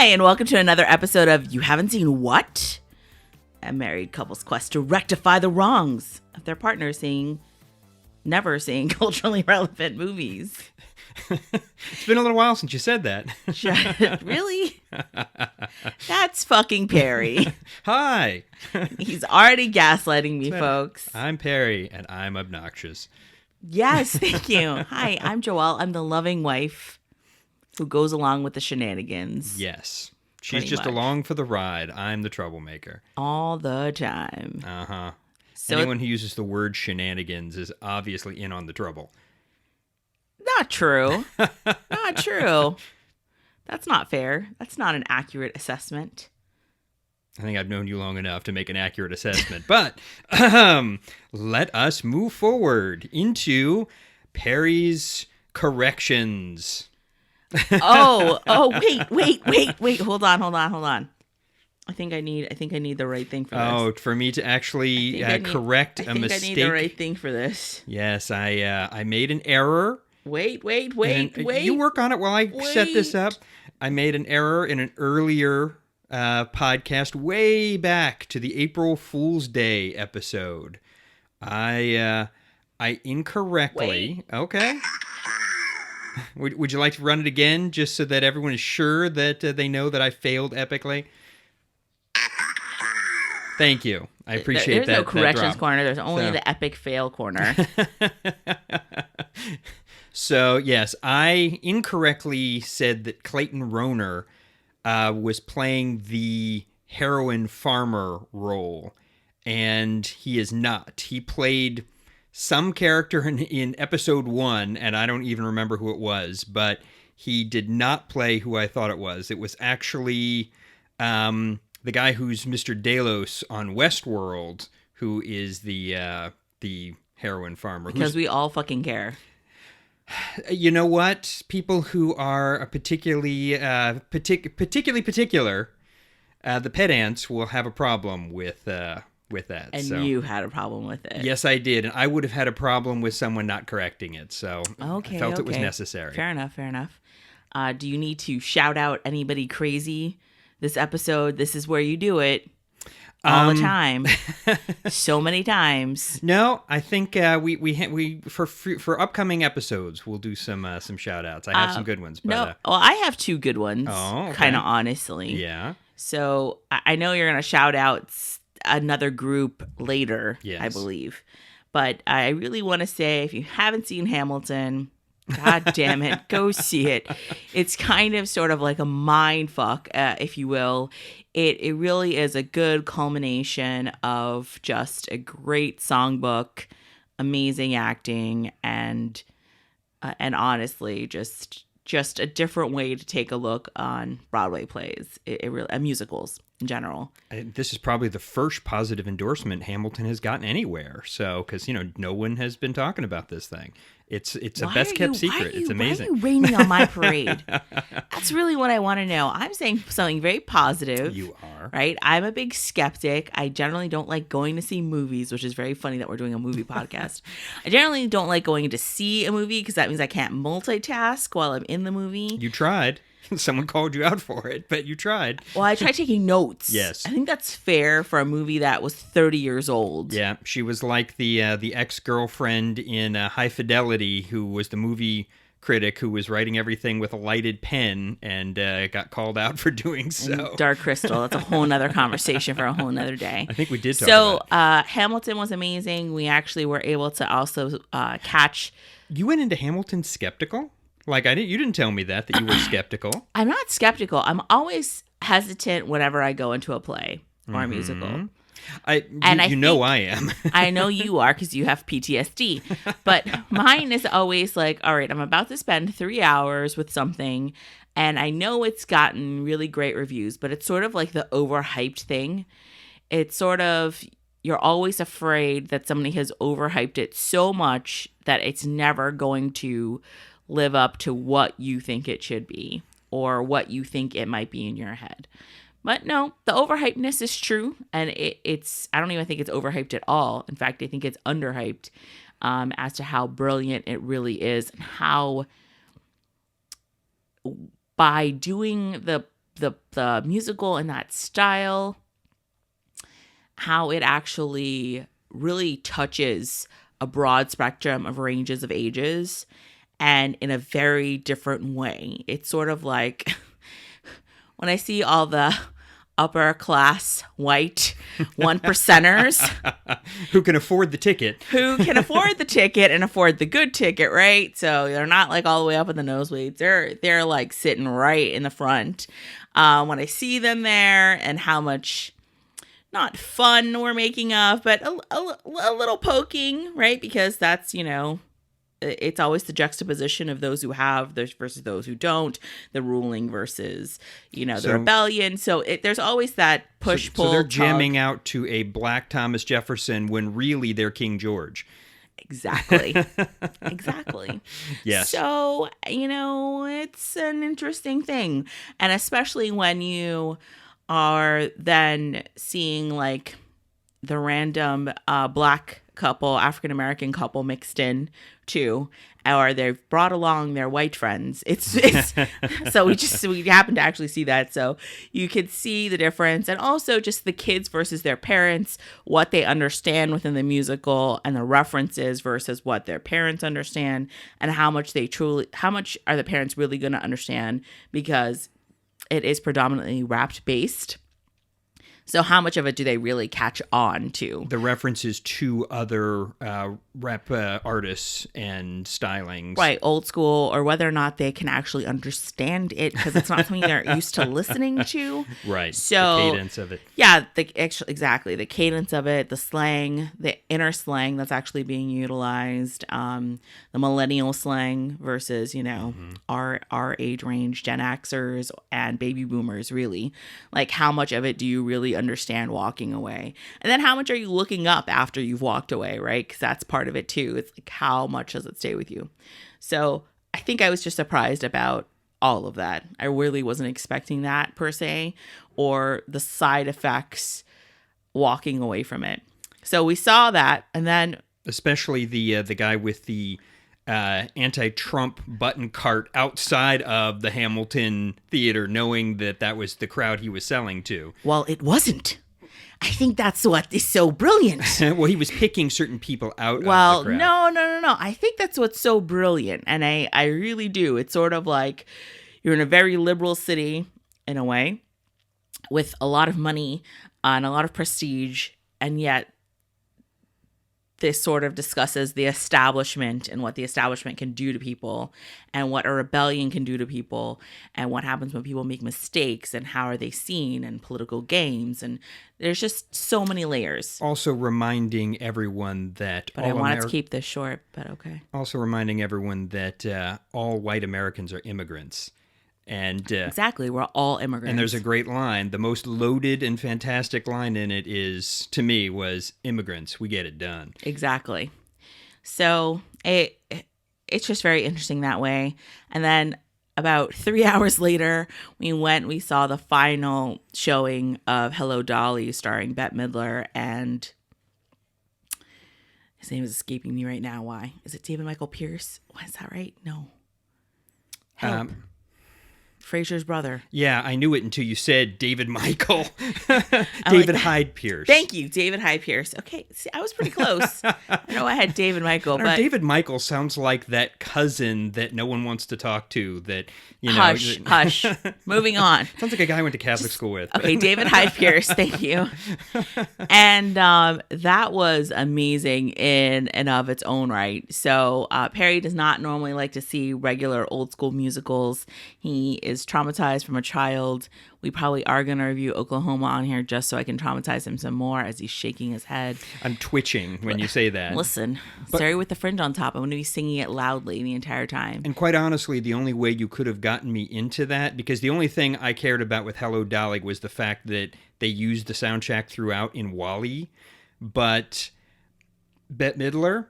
Hi, and welcome to another episode of You Haven't Seen What? A married couple's quest to rectify the wrongs of their partner never seeing culturally relevant movies. It's been a little while since you said that. Really? That's fucking Parry. Hi. He's already gaslighting me, folks. I'm Parry, and I'm obnoxious. Yes, thank you. Hi, I'm Joelle. I'm the loving wife who goes along with the shenanigans. Yes. She's Pretty just much. along for the ride. I'm the troublemaker. All the time. Uh-huh. So Anyone who uses the word shenanigans is obviously in on the trouble. Not true. Not true. That's not fair. That's not an accurate assessment. I think I've known you long enough to make an accurate assessment. But let us move forward into Parry's corrections. Wait. Hold on. I think I need the right thing for this. Oh, for me to actually correct a mistake. I think I need the right thing for this. Yes, I made an error. Wait. You work on it while I set this up. I made an error in an earlier podcast way back to the April Fool's Day episode. I incorrectly... Wait. Okay. Would you like to run it again just so that everyone is sure that they know that I failed epically? Thank you. I appreciate that. There's no corrections drop. corner. There's only the epic fail corner. So, yes, I incorrectly said that Clayton Rohner was playing the heroin farmer role, and he is not. He played some character in episode 1, and I don't even remember who it was, but he did not play who I thought it was. It was actually the guy who's Mr. Delos on Westworld, who is the heroin farmer. Because we all fucking care. You know what? People who are particularly particular, the pedants will have a problem with that. And so. You had a problem with it. Yes, I did. And I would have had a problem with someone not correcting it. So I felt it was necessary. Fair enough. Do you need to shout out anybody crazy this episode? This is where you do it. All the time. So many times. No, I think we for upcoming episodes we'll do some shout outs. I have some good ones. But, I have two good ones. Oh, okay. Kind of honestly. Yeah. So I know you're gonna shout out another group later, yes. I believe. But I really want to say, if you haven't seen Hamilton, God damn it, go see it. It's kind of sort of like a mind fuck, if you will. It really is a good culmination of just a great songbook, amazing acting, and honestly, just a different way to take a look on Broadway plays, musicals in general. This is probably the first positive endorsement Hamilton has gotten anywhere. So, because no one has been talking about this thing. It's a best kept secret. It's amazing. Why are you raining on my parade? That's really what I want to know. I'm saying something very positive. You are. Right? I'm a big skeptic. I generally don't like going to see movies, which is very funny that we're doing a movie podcast. I generally don't like going to see a movie because that means I can't multitask while I'm in the movie. You tried. Someone called you out for it, but you tried. Well, I tried taking notes. Yes. I think that's fair for a movie that was 30 years old. Yeah, she was like the ex-girlfriend in High Fidelity, who was the movie critic who was writing everything with a lighted pen and got called out for doing so. And Dark Crystal. That's a whole nother conversation for a whole nother day. I think we did talk about it. Hamilton was amazing. We actually were able to also catch... You went into Hamilton skeptical? Like, you didn't tell me that you were skeptical. I'm not skeptical. I'm always hesitant whenever I go into a play or a musical. I am. I know you are because you have PTSD. But mine is always like, all right, I'm about to spend 3 hours with something, and I know it's gotten really great reviews, but it's sort of like the overhyped thing. It's sort of, you're always afraid that somebody has overhyped it so much that it's never going to live up to what you think it should be or what you think it might be in your head. But no, the overhypedness is true, and it's I don't even think it's overhyped at all. In fact, I think it's underhyped as to how brilliant it really is, and how by doing the the musical and that style, how it actually really touches a broad spectrum of ranges of ages and in a very different way. It's sort of like when I see all the upper class white 1%ers who can afford the ticket. Who can afford the ticket and afford the good ticket, right? So they're not like all the way up in the nosebleeds. They're like sitting right in the front. When I see them there and how much not fun we're making of, but a little poking, right? Because that's, it's always the juxtaposition of those who have versus those who don't, the ruling versus, the rebellion. So there's always that push-pull. So they're jamming out to a Black Thomas Jefferson when really they're King George. Exactly. Exactly. Yes. So, it's an interesting thing. And especially when you are then seeing like the random Black couple, African-American couple mixed in too, or they've brought along their white friends. It's so we happen to actually see that. So you could see the difference, and also just the kids versus their parents, what they understand within the musical and the references versus what their parents understand, and how much are the parents really going to understand, because it is predominantly rap based. So how much of it do they really catch on to? The references to other rap artists and stylings. Right, old school, or whether or not they can actually understand it because it's not something they're used to listening to. Right, so, the cadence of it. Yeah, exactly. The cadence of it, the slang, the inner slang that's actually being utilized, the millennial slang versus, our age range, Gen Xers and baby boomers, really. Like, how much of it do you really understand walking away? And then how much are you looking up after you've walked away, right? Because that's part of it too. It's like, how much does it stay with you? So I think I was just surprised about all of that. I really wasn't expecting that per se, or the side effects walking away from it. So we saw that, and then especially the guy with the anti-Trump button cart outside of the Hamilton Theater, knowing that was the crowd he was selling to. Well, it wasn't. I think that's what is so brilliant. Well, he was picking certain people out of the crowd. No. I think that's what's so brilliant, and I really do. It's sort of like you're in a very liberal city, in a way, with a lot of money and a lot of prestige, and yet this sort of discusses the establishment and what the establishment can do to people, and what a rebellion can do to people, and what happens when people make mistakes, and how are they seen, and political games, and there's just so many layers. Also reminding everyone that... But I wanted to keep this short, but okay. Also reminding everyone that all white Americans are immigrants. And exactly, we're all immigrants. And there's a great line. The most loaded and fantastic line in it was immigrants, we get it done. Exactly. So it's just very interesting that way. And then about 3 hours later, we saw the final showing of Hello, Dolly, starring Bette Midler, and his name is escaping me right now. Why? Is it David Michael Pierce? Why is that right? No. Help. Frasier's brother. Yeah, I knew it until you said David Michael. David Hyde Pierce. Thank you, David Hyde Pierce. Okay, see, I was pretty close. I know I had David Michael, but David Michael sounds like that cousin that no one wants to talk to. That hush. Moving on. Sounds like a guy I went to Catholic school with. Okay, David Hyde Pierce. Thank you. And that was amazing in and of its own right. So Parry does not normally like to see regular old school musicals. He is traumatized from a child. We probably are going to review Oklahoma on here just so I can traumatize him some more as he's shaking his head. I'm twitching when you say that. Listen, Sorry with the fringe on top. I'm going to be singing it loudly the entire time. And quite honestly, the only way you could have gotten me into that, because the only thing I cared about with Hello, Dolly was the fact that they used the soundtrack throughout in WALL-E. But Bette Midler,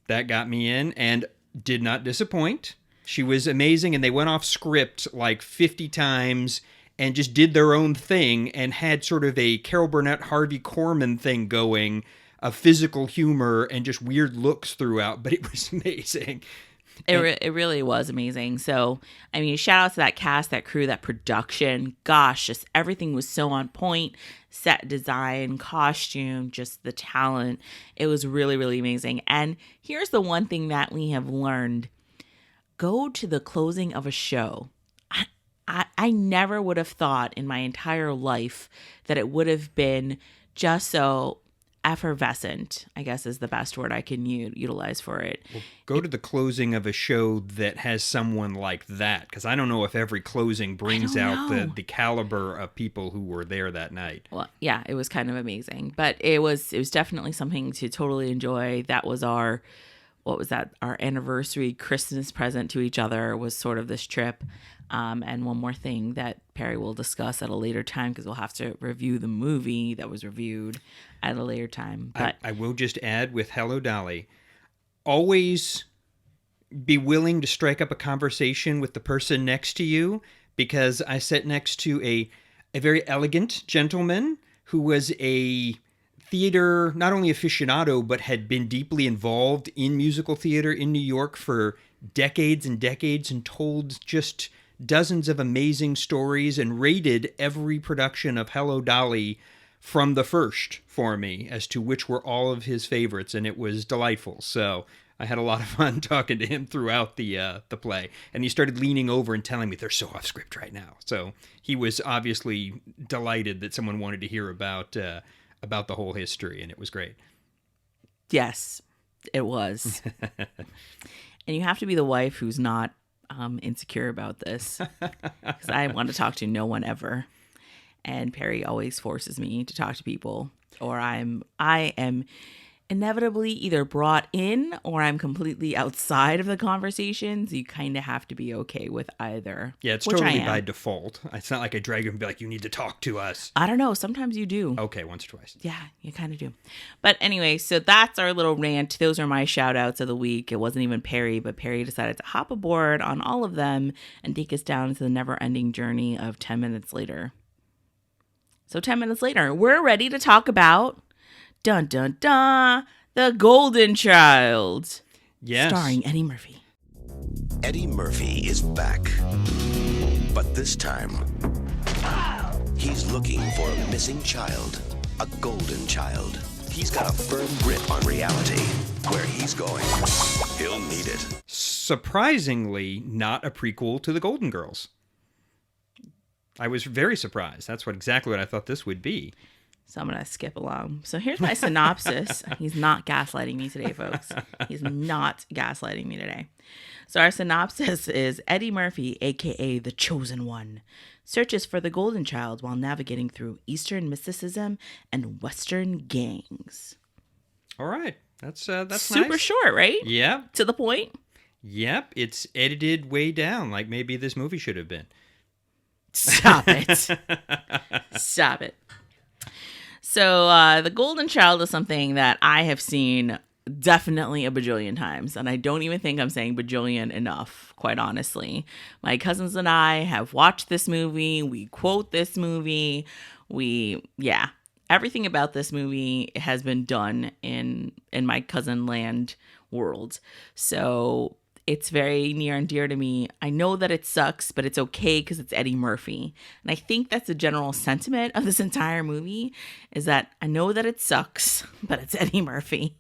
that got me in and did not disappoint. She was amazing, and they went off script like 50 times and just did their own thing and had sort of a Carol Burnett, Harvey Korman thing going, of physical humor and just weird looks throughout, but it was amazing. It really was amazing. So, I mean, shout out to that cast, that crew, that production. Gosh, just everything was so on point. Set design, costume, just the talent. It was really, really amazing. And here's the one thing that we have learned. Go to the closing of a show. I never would have thought in my entire life that it would have been just so effervescent, I guess is the best word I can utilize for it. Well, go to the closing of a show that has someone like that, because I don't know if every closing brings out the caliber of people who were there that night. Well, yeah, it was kind of amazing, but it was definitely something to totally enjoy. That was our anniversary Christmas present to each other, was sort of this trip. And one more thing that Parry will discuss at a later time, because we'll have to review the movie that was reviewed at a later time. But I will just add with Hello Dolly, always be willing to strike up a conversation with the person next to you, because I sat next to a very elegant gentleman who was a theater, not only aficionado, but had been deeply involved in musical theater in New York for decades and decades, and told just dozens of amazing stories and rated every production of Hello Dolly from the first for me as to which were all of his favorites, and it was delightful. So I had a lot of fun talking to him throughout the play, and he started leaning over and telling me they're so off script right now. So he was obviously delighted that someone wanted to hear about the whole history, and it was great. Yes, it was. And you have to be the wife who's not insecure about this, because I want to talk to no one ever, and Parry always forces me to talk to people, or I am inevitably either brought in or I'm completely outside of the conversations. You kind of have to be okay with either. Yeah, it's totally by default. It's not like I drag you and be like, you need to talk to us. I don't know. Sometimes you do. Okay, once or twice. Yeah, you kind of do. But anyway, so that's our little rant. Those are my shout outs of the week. It wasn't even Parry, but Parry decided to hop aboard on all of them and take us down to the never ending journey of 10 minutes later. So 10 minutes later, we're ready to talk about dun dun dun, The Golden Child. Yes. Starring Eddie Murphy. Eddie Murphy is back. But this time, he's looking for a missing child, a golden child. He's got a firm grip on reality. Where he's going, he'll need it. Surprisingly, not a prequel to The Golden Girls. I was very surprised. That's exactly what I thought this would be. So I'm going to skip along. So here's my synopsis. He's not gaslighting me today, folks. He's not gaslighting me today. So our synopsis is Eddie Murphy, a.k.a. the Chosen One, searches for the Golden Child while navigating through Eastern mysticism and Western gangs. All right. That's super nice. Short, right? Yeah. To the point. Yep. It's edited way down, like maybe this movie should have been. Stop it. Stop it. So The Golden Child is something that I have seen definitely a bajillion times, and I don't even think I'm saying bajillion enough, quite honestly. My cousins and I have watched this movie. We quote this movie. Everything about this movie has been done in my cousin land world. So it's very near and dear to me. I know that it sucks, but it's okay because it's Eddie Murphy. And I think that's the general sentiment of this entire movie, is that I know that it sucks, but it's Eddie Murphy.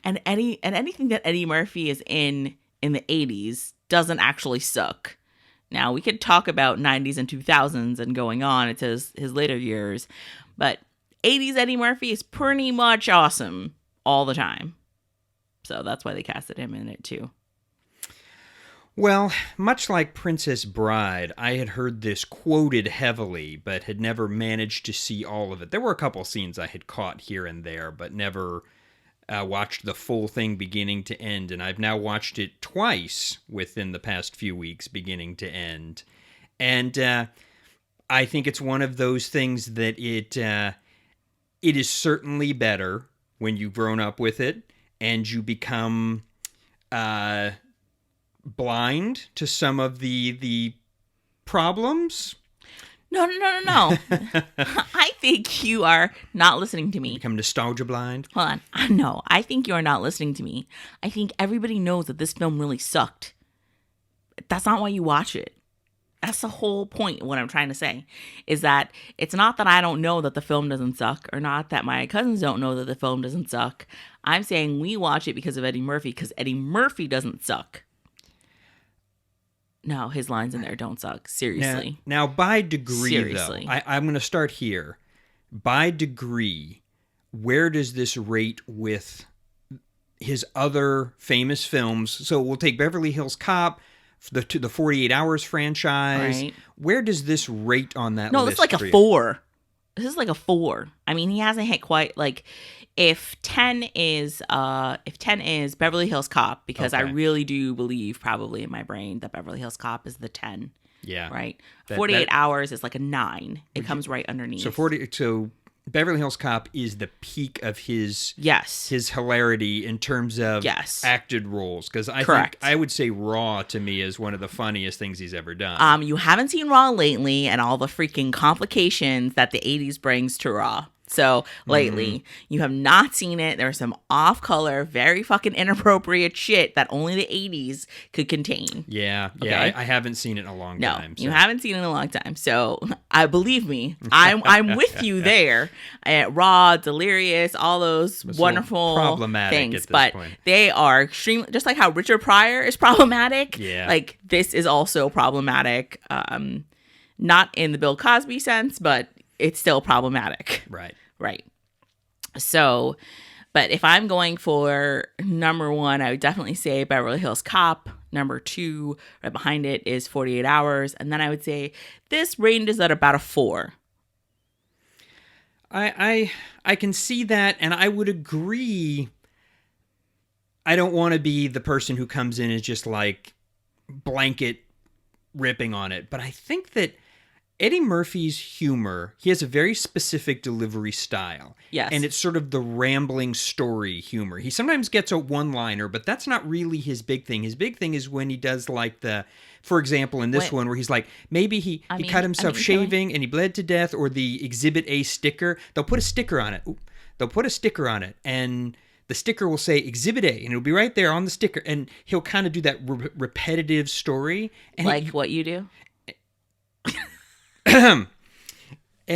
And anything that Eddie Murphy is in the 80s doesn't actually suck. Now, we could talk about 90s and 2000s and going on into his later years, but 80s Eddie Murphy is pretty much awesome all the time. So that's why they casted him in it too. Well, much like Princess Bride, I had heard this quoted heavily, but had never managed to see all of it. There were a couple scenes I had caught here and there, but never watched the full thing beginning to end. And I've now watched it twice within the past few weeks, beginning to end. And I think it's one of those things that it is certainly better when you've grown up with it and you become blind to some of the problems. No. I think you are not listening to me. Become nostalgia blind. Hold on. No, I think you are not listening to me. I think everybody knows that this film really sucked. That's not why you watch it. That's the whole point of what I'm trying to say, is that it's not that I don't know that the film doesn't suck, or not that my cousins don't know that the film doesn't suck. I'm saying we watch it because of Eddie Murphy, because Eddie Murphy doesn't suck. No, his lines in there don't suck. Seriously. Now by degree, Seriously. though, I'm going to start here. By degree, where does this rate with his other famous films? So we'll take Beverly Hills Cop, the 48 Hours franchise. Right. Where does this rate on that No, list? this is like a 4. This is like a 4. I mean, he hasn't hit quite, like, if 10 is Beverly Hills Cop, because I Okay. really do believe probably in my brain that Beverly Hills Cop is the 10. Yeah. Right. That- 48 that- Hours is like a 9. It comes right underneath. So Beverly Hills Cop is the peak of his Yes. hilarity in terms of Yes. acted roles, because Correct. I would say Raw to me is one of the funniest things he's ever done. You haven't seen Raw lately, and all the freaking complications that the 80s brings to Raw. So lately, you have not seen it. There's some off-color, very fucking inappropriate shit that only the 80s could contain. Yeah, Okay. I haven't seen it in a long No, time. you haven't seen it in a long time. So I believe me, I'm with you there. Raw, Delirious, all those It's a wonderful little problematic things, at this but point. they are extremely, just like how Richard Pryor is problematic. Yeah. Like this is also problematic. Not in the Bill Cosby sense, but it's still problematic. Right. So, but if I'm going for number 1, I would definitely say Beverly Hills Cop. Number 2, right behind it, is 48 Hours. And then I would say this ranges at about a 4. I can see that, and I would agree. I don't want to be the person who comes in and just like blanket ripping on it, but I think that Eddie Murphy's humor, he has a very specific delivery style. Yes. And it's sort of the rambling story humor. He sometimes gets a one-liner, but that's not really his big thing. His big thing is when he does like for example, in this one where he's like, maybe he cut himself shaving and he bled to death, or the Exhibit A sticker. They'll put a sticker on it. They'll put a sticker on it, and the sticker will say Exhibit A, and it'll be right there on the sticker. And he'll kind of do that repetitive story. And Like what you do? And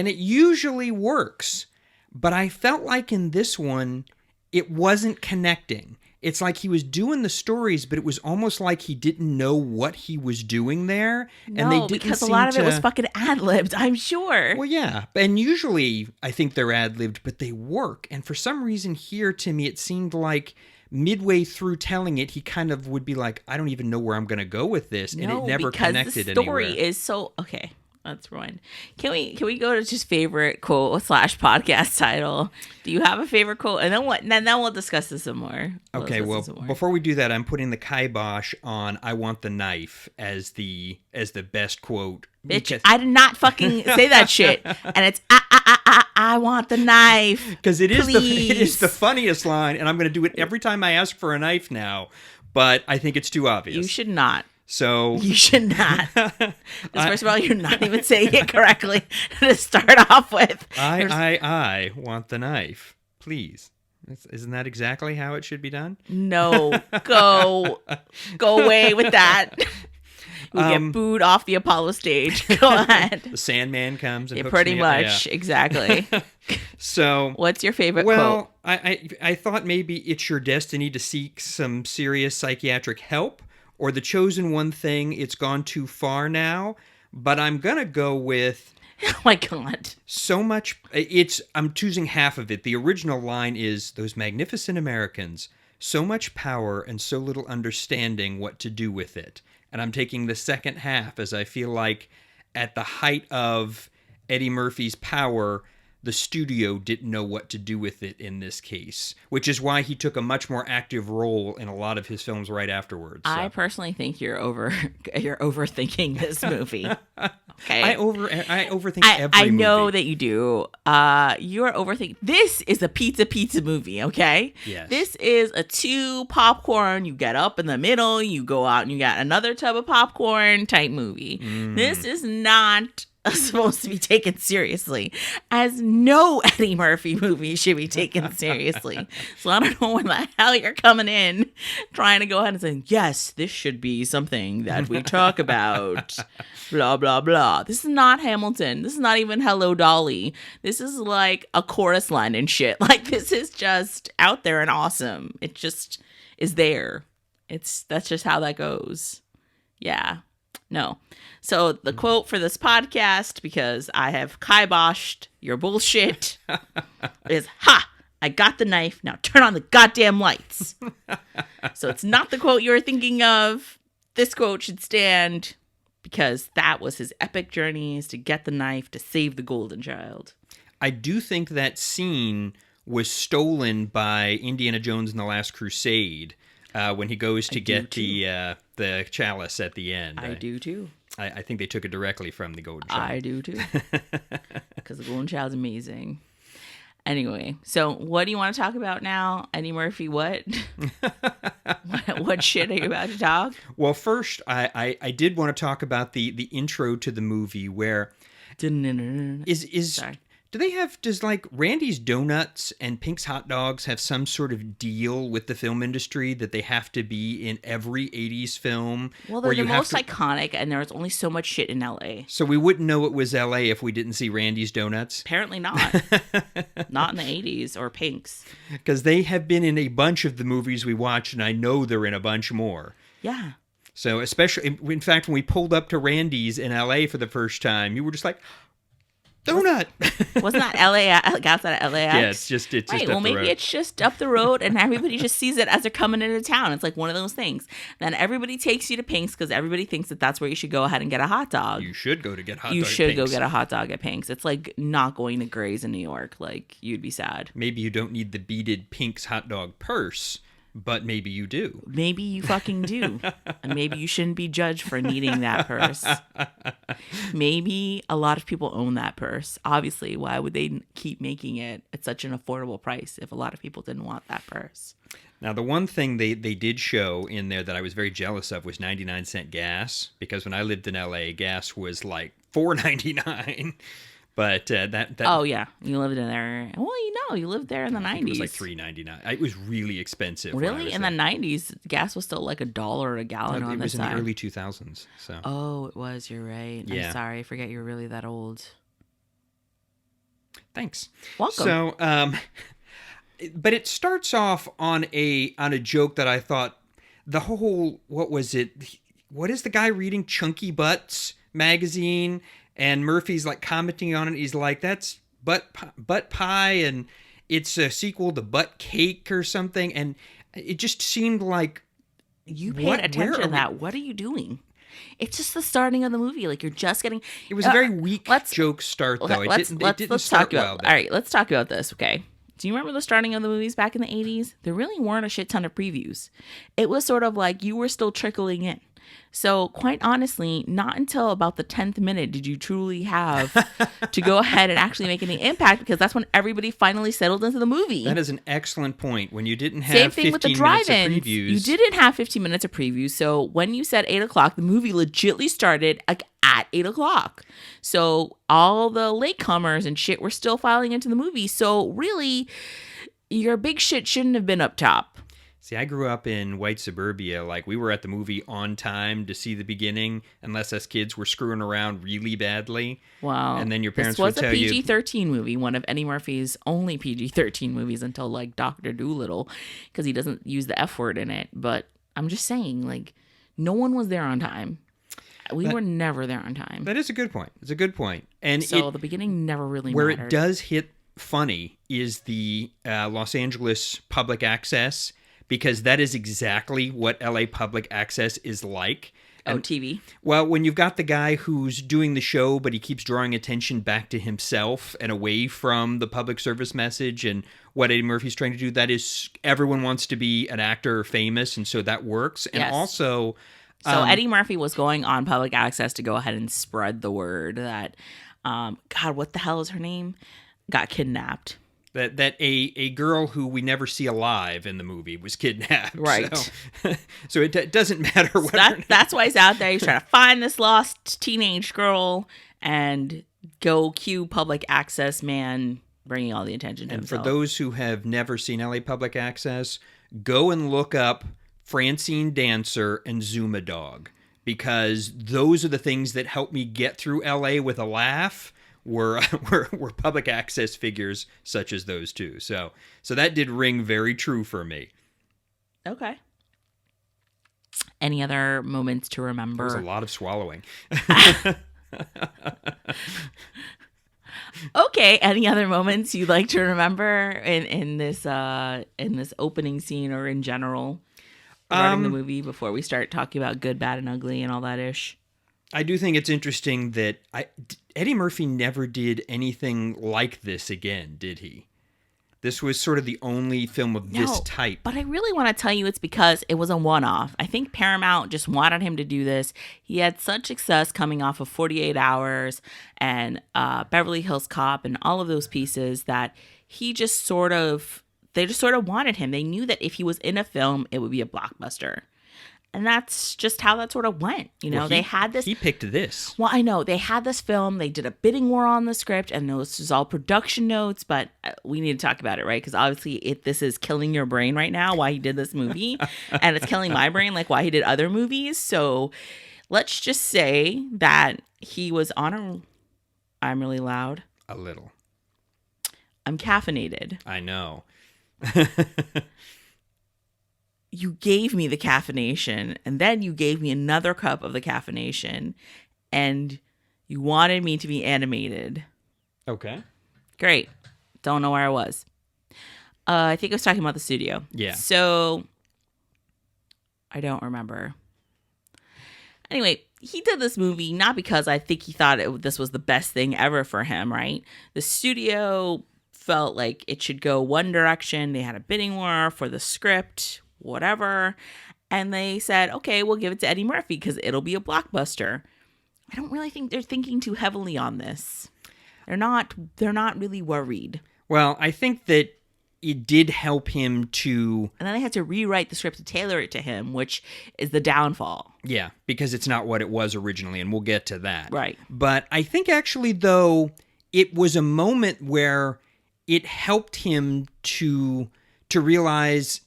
it usually works, but I felt like in this one, it wasn't connecting. It's like he was doing the stories, but it was almost like he didn't know what he was doing there. And they No, didn't because a seem lot of it to- was fucking ad-libbed, I'm sure. Well, yeah. And usually I think they're ad-libbed, but they work. And for some reason here, to me, it seemed like midway through telling it, he kind of would be like, I don't even know where I'm going to go with this. And it never connected the story anywhere. is so... Okay, that's ruined. Can we go to just favorite quote / podcast title? Do you have a favorite quote? And then what? And then we'll discuss this some more. Okay, well, before we do that, I'm putting the kibosh on "I want the knife" as the best quote. Bitch, I did not fucking say that shit. And it's I want the knife. Because it is Please. the funniest line, and I'm going to do it every time I ask for a knife now. But I think it's too obvious. You should not. So You should not. First of all, you're not even saying it correctly to start off with. I want the knife, please. Isn't that exactly how it should be done? No, go away with that. We get booed off the Apollo stage. Go ahead. The Sandman comes and Yeah, hooks pretty me up. much, exactly. So What's your favorite quote? well, I thought maybe it's your destiny to seek some serious psychiatric help, or the chosen one thing, it's gone too far now. But I'm gonna go with Oh my God. so much. I'm choosing half of it. The original line is, "Those magnificent Americans, so much power and so little understanding what to do with it." And I'm taking the second half, as I feel like at the height of Eddie Murphy's power, the studio didn't know what to do with it in this case, which is why he took a much more active role in a lot of his films right afterwards. So. I personally think you're overthinking this movie. Okay. I overthink every I know movie. that you do. You're overthinking. This is a pizza movie, okay? Yes. This is a 2 popcorn. You get up in the middle, you go out and you got another tub of popcorn type movie. This is not supposed to be taken seriously, as no Eddie Murphy movie should be taken seriously. So I don't know when the hell you're coming in trying to go ahead and saying, yes, this should be something that we talk about, blah, blah, blah. This is not Hamilton. This is not even Hello, Dolly. This is like a chorus line and shit. Like, this is just out there and awesome. It just is there. That's just how that goes. Yeah. No. So the quote for this podcast, because I have kiboshed your bullshit, is, ha, I got the knife. Now turn on the goddamn lights. So it's not the quote you were thinking of. This quote should stand because that was his epic journeys to get the knife to save the golden child. I do think that scene was stolen by Indiana Jones and the Last Crusade when he goes to get the chalice at the end. I do too. I think they took it directly from the Golden Child. I do too. Because the Golden Child's amazing. Anyway, so what do you want to talk about now? Eddie Murphy, what? What shit are you about to talk? Well, first, I did want to talk about the intro to the movie where... Sorry. Does like Randy's Donuts and Pink's Hot Dogs have some sort of deal with the film industry that they have to be in every 80s film? Well, they're the most iconic, and there's only so much shit in LA. So we wouldn't know it was LA if we didn't see Randy's Donuts? Apparently not. Not in the 80s or Pink's. Because they have been in a bunch of the movies we watched, and I know they're in a bunch more. Yeah. So especially, in fact, when we pulled up to Randy's in LA for the first time, you were just like... Donut. Wasn't that like outside of LAX? Yeah, it's just right, up well, the road. Maybe it's just up the road and everybody just sees it as they're coming into town. It's like one of those things. Then everybody takes you to Pink's because everybody thinks that that's where you should go ahead and get a hot dog. You should go to get hot dog. You should go get a hot dog at Pink's. It's like not going to Gray's in New York. Like, you'd be sad. Maybe you don't need the beaded Pink's hot dog purse, but maybe you do. Maybe you fucking do. And maybe you shouldn't be judged for needing that purse. Maybe a lot of people own that purse. Obviously, why would they keep making it at such an affordable price if a lot of people didn't want that purse? Now, the one thing they did show in there that I was very jealous of was 99-cent gas, because when I lived in LA, gas was like $4.99. But that oh yeah, you lived in there. Well, you lived there in the 90s. It was like $3.99. It was really expensive. Really, in the 90s, gas was still like $1 a gallon on the side. It was in the early 2000s. So. Oh, it was. You're right. Yeah. I'm sorry. I forget you're really that old. Thanks. Welcome. So, but it starts off on a joke that I thought the whole what was it? What is the guy reading Chunky Butts magazine? And Murphy's like commenting on it. He's like, that's butt pie, and it's a sequel to Butt Cake or something. And it just seemed like... You paid attention to that. What are you doing? It's just the starting of the movie. Like, you're just getting... It was a very weak joke start, though. It didn't start well. All right, let's talk about this, okay? Do you remember the starting of the movies back in the 80s? There really weren't a shit ton of previews. It was sort of like you were still trickling in. So quite honestly, not until about the 10th minute did you truly have to go ahead and actually make any impact, because that's when everybody finally settled into the movie. That is an excellent point. When you didn't have 15 minutes of previews. You didn't have 15 minutes of previews. So when you said 8 o'clock, the movie legitimately started like at 8 o'clock. So all the latecomers and shit were still filing into the movie. So really, your big shit shouldn't have been up top. See, I grew up in white suburbia. Like, we were at the movie on time to see the beginning, unless us kids were screwing around really badly. Wow. And then your parents would tell you... This was a PG-13 movie, one of Eddie Murphy's only PG-13 movies until, like, Dr. Dolittle, because he doesn't use the F word in it. But I'm just saying, like, no one was there on time. We were never there on time. That is a good point. It's a good point. And so the beginning never really mattered. Where it does hit funny is the Los Angeles public access, because that is exactly what LA public access is like. And, TV. Well, when you've got the guy who's doing the show, but he keeps drawing attention back to himself and away from the public service message and what Eddie Murphy's trying to do, that is, everyone wants to be an actor or famous, and so that works. And also... So Eddie Murphy was going on public access to go ahead and spread the word that, God, what the hell is her name? Got kidnapped. That a girl who we never see alive in the movie was kidnapped. Right. So it doesn't matter what. That's why he's out there. He's trying to find this lost teenage girl, and go cue public access man bringing all the attention to And himself. for those who have never seen LA Public Access, go and look up Francine Dancer and Zuma Dog, because those are the things that helped me get through LA with a laugh. Were public access figures such as those two. So that did ring very true for me. Okay. Any other moments to There remember? was a lot of swallowing. Okay. Any other moments you'd like to remember in this opening scene or in general regarding the movie before we start talking about good, bad, and ugly and all that ish? I do think it's interesting that Eddie Murphy never did anything like this again, did he? This was sort of the only film of this type. But I really want to tell you it's because it was a one-off. I think Paramount just wanted him to do this. He had such success coming off of 48 Hours and Beverly Hills Cop and all of those pieces that they just sort of wanted him. They knew that if he was in a film, it would be a blockbuster. And that's just how that sort of went. They had this. He picked this. Well, I know. They had this film. They did a bidding war on the script. And this was all production notes. But we need to talk about it, right? Because obviously this is killing your brain right now why he did this movie. And it's killing my brain like why he did other movies. So let's just say that he was on a... I'm really loud. A little. I'm caffeinated. I know. You gave me the caffeination, and then you gave me another cup of the caffeination, and you wanted me to be animated. Okay. Great. Don't know where I was. I think I was talking about the studio. Yeah. So, I don't remember. Anyway, he did this movie not because I think he thought this was the best thing ever for him, right? The studio felt like it should go one direction. They had a bidding war for the script, whatever. And they said, okay, we'll give it to Eddie Murphy because it'll be a blockbuster. I don't really think they're thinking too heavily on this. They're not really worried. Well, I think that it did help him to... And then they had to rewrite the script to tailor it to him, which is the downfall. Yeah, because it's not what it was originally, and we'll get to that. Right. But I think actually, though, it was a moment where it helped him to realize...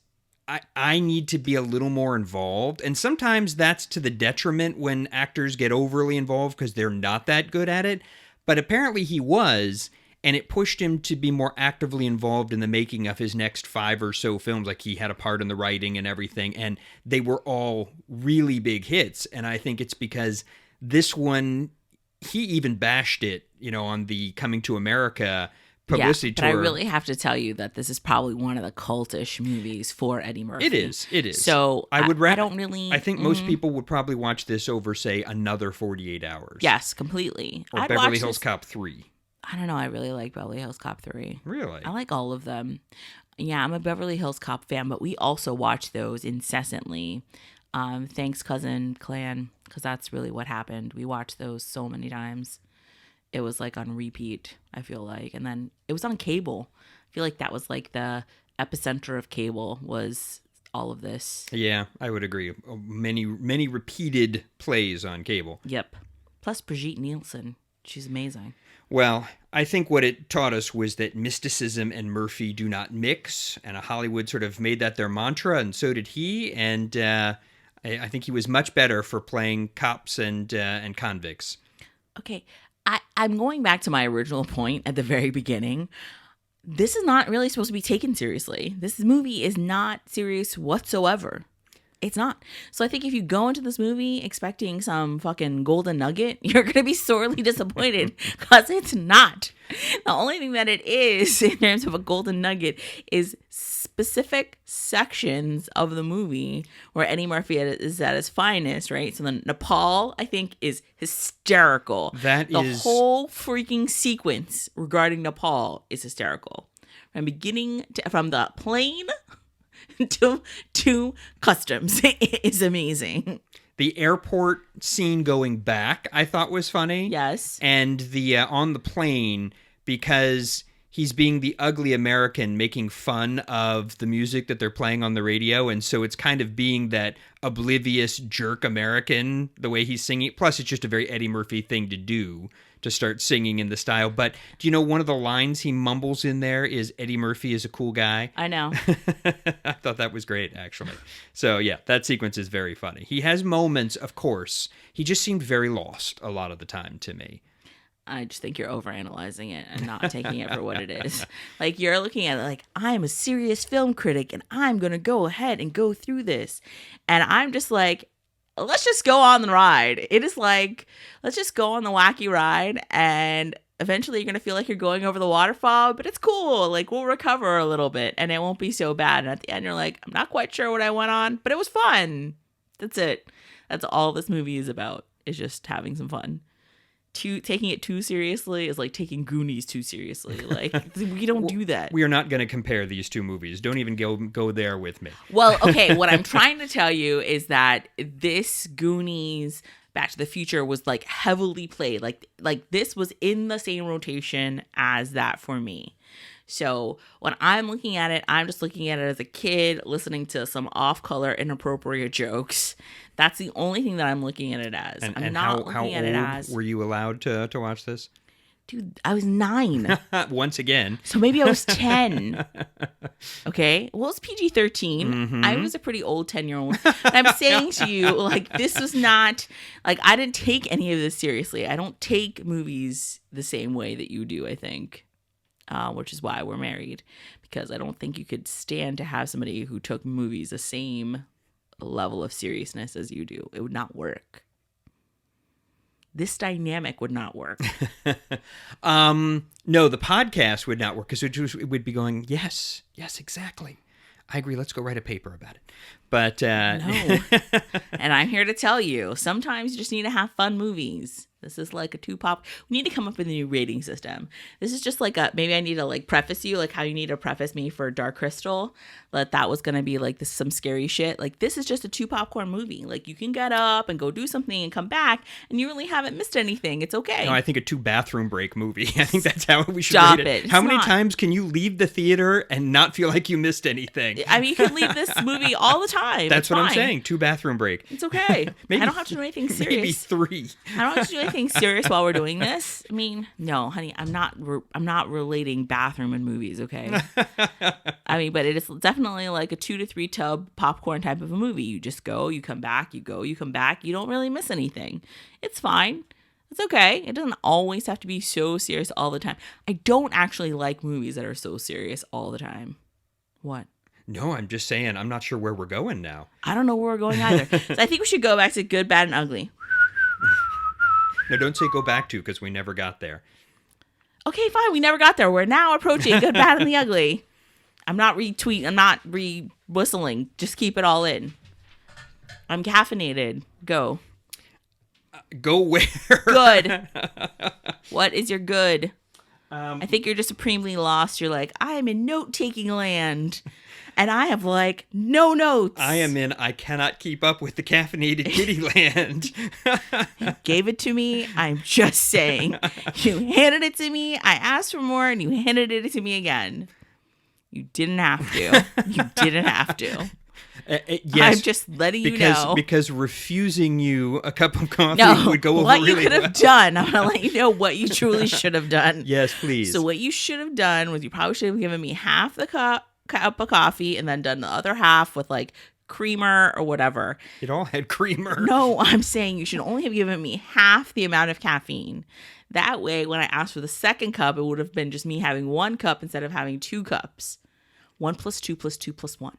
I need to be a little more involved. And sometimes that's to the detriment when actors get overly involved because they're not that good at it. But apparently he was, and it pushed him to be more actively involved in the making of his next 5 or so films. Like he had a part in the writing and everything, and they were all really big hits. And I think it's because this one, he even bashed it, on the Coming to America publicity tour. But I really have to tell you that this is probably one of the cultish movies for Eddie Murphy. It is. So I don't really... I think most people would probably watch this over, say, another 48 Hours. Yes, completely. Or Beverly Hills Cop 3. I don't know. I really like Beverly Hills Cop 3. Really? I like all of them. Yeah, I'm a Beverly Hills Cop fan, but we also watch those incessantly. Thanks, Cousin Clan, because that's really what happened. We watched those so many times. It was like on repeat, I feel like. And then it was on cable. I feel like that was like the epicenter of cable was all of this. Yeah, I would agree. Many repeated plays on cable. Yep. Plus Brigitte Nielsen. She's amazing. Well, I think what it taught us was that mysticism and Murphy do not mix. And Hollywood sort of made that their mantra, and so did he. And I think he was much better for playing cops and convicts. Okay. I'm going back to my original point at the very beginning. This is not really supposed to be taken seriously. This movie is not serious whatsoever. It's not. So I think if you go into this movie expecting some fucking golden nugget, you're going to be sorely disappointed because it's not. The only thing that it is in terms of a golden nugget is specific sections of the movie where Eddie Murphy is at his finest, right? So the Nepal, I think, is hysterical. The whole freaking sequence regarding Nepal is hysterical. From the plane to customs is amazing. The airport scene going back, I thought was funny. Yes. And the on the plane, because he's being the ugly American making fun of the music that they're playing on the radio. And so it's kind of being that oblivious jerk American, the way he's singing. Plus, it's just a very Eddie Murphy thing to do, to start singing in the style. But do you know one of the lines he mumbles in there is Eddie Murphy is a cool guy? I know. I thought that was great, actually. So yeah, that sequence is very funny. He has moments, of course. He just seemed very lost a lot of the time to me. I just think you're overanalyzing it and not taking it for what it is. Like, you're looking at it like, I'm a serious film critic and I'm going to go ahead and go through this. And I'm just like, let's just go on the ride. It is like, let's just go on the wacky ride, and eventually you're going to feel like you're going over the waterfall, but it's cool. Like, we'll recover a little bit and it won't be so bad. And at the end, you're like, I'm not quite sure what I went on, but it was fun. That's it. That's all this movie is about, is just having some fun. Taking it too seriously is like taking Goonies too seriously. Like, we don't do that. We are not going to compare these two movies. Don't even go there with me. Well, okay, what I'm trying to tell you is that this Goonies Back to the Future was like heavily played. Like this was in the same rotation as that for me. So when I'm looking at it, I'm just looking at it as a kid listening to some off-color, inappropriate jokes. That's the only thing that I'm looking at it as. I'm not looking at it as... were you allowed to watch this? Dude, I was 9. Once again. So maybe I was 10. Okay? Well, it's PG-13. Mm-hmm. I was a pretty old 10-year-old. And I'm saying to you, like, this was not... Like, I didn't take any of this seriously. I don't take movies the same way that you do, I think. Which is why we're married. Because I don't think you could stand to have somebody who took movies the same level of seriousness as you do. It would not work. This dynamic would not work. No, the podcast would not work, because it would be going, yes, exactly. I agree. Let's go write a paper about it. But no. And I'm here to tell you, sometimes you just need to have fun movies. This is like a two-pop. We need to come up with a new rating system. This is just like maybe I need to like preface you, like how you need to preface me for Dark Crystal, that was going to be like some scary shit. Like, this is just a 2 popcorn movie. Like, you can get up and go do something and come back, and you really haven't missed anything. It's okay. No, I think a 2 bathroom break movie. I think that's how we should Stop rate it. it. How many times can you leave the theater and not feel like you missed anything? I mean, you can leave this movie all the time. That's what I'm saying. 2 bathroom break. It's okay. Maybe, I don't have to do anything serious. Maybe 3. I don't have to do anything serious while we're doing this. I mean, no, honey, I'm not relating bathroom and movies, okay? I mean, but it is definitely like a 2 to 3 tub popcorn type of a movie. You just go, you come back, you go, you come back. You don't really miss anything. It's fine. It's okay. It doesn't always have to be so serious all the time. I don't actually like movies that are so serious all the time. What? No, I'm just saying, I'm not sure where we're going now. I don't know where we're going either. So I think we should go back to Good, Bad, and Ugly. No, don't say go back to, because we never got there. Okay, fine. We never got there. We're now approaching Good, Bad, and the Ugly. I'm not re-whistling. Just keep it all in. I'm caffeinated. Go. Go where? Good. What is your good? I think you're just supremely lost. You're like, I am in note-taking land. And I have, like, no notes. I am in I cannot keep up with the caffeinated kitty land. You gave it to me. I'm just saying. You handed it to me. I asked for more, and you handed it to me again. You didn't have to. You didn't have to. Yes, I'm just letting you know. Because refusing you a cup of coffee would go over really well. What you could have done, I'm going to let you know what you truly should have done. Yes, please. So what you should have done was you probably should have given me half the cup of coffee and then done the other half with like creamer or whatever. It all had creamer. No, I'm saying you should only have given me half the amount of caffeine. That way, when I asked for the second cup, it would have been just me having 1 cup instead of having 2 cups. 1 + 2 + 2 + 1.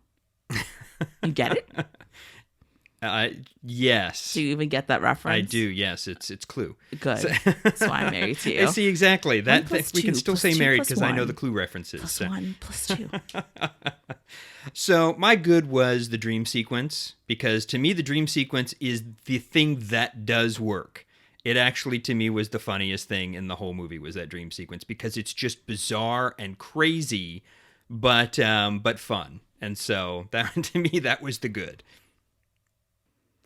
You get it? Yes. Do you even get that reference? I do. Yes, it's Clue. Good. That's why I'm married to you. See, exactly. That we can still say married because I know 1 the Clue references. +1 + 2. So my good was the dream sequence, because to me the dream sequence is the thing that does work. It actually, to me, was the funniest thing in the whole movie, was that dream sequence, because it's just bizarre and crazy, but fun. And so that, to me, that was the good.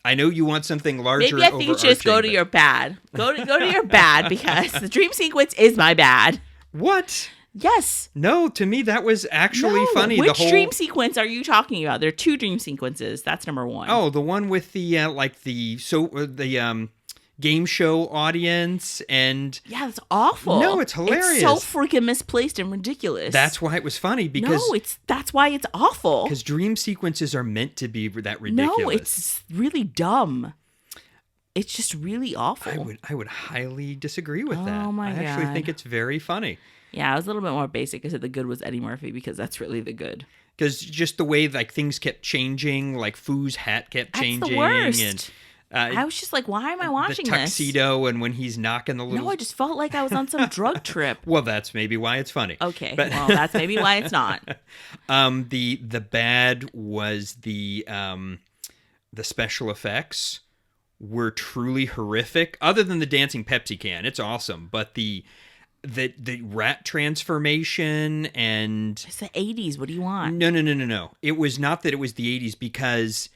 I know you want something larger. Maybe I think you should just go to your bad. Go to your bad, because the dream sequence is my bad. What? Yes. No, to me that was actually funny. Which dream sequence are you talking about? There are 2 dream sequences. That's number 1. Oh, the one with the game show audience and yeah, that's awful. No, it's hilarious. It's so freaking misplaced and ridiculous. That's why it was funny because that's why it's awful. Because dream sequences are meant to be that ridiculous. No, it's really dumb. It's just really awful. I would highly disagree with that. Oh my God. I actually think it's very funny. Yeah, I was a little bit more basic. I said the good was Eddie Murphy because that's really the good. Because just the way like things kept changing, like Foo's hat kept changing. That's the worst. And I was just like, why am I watching the tuxedo and when he's knocking the little... No, I just felt like I was on some drug trip. Well, that's maybe why it's funny. Okay, well, that's maybe why it's not. The bad was the special effects were truly horrific. Other than the dancing Pepsi can, it's awesome. But the rat transformation and... It's the 80s. What do you want? No. It was not that it was the 80s because...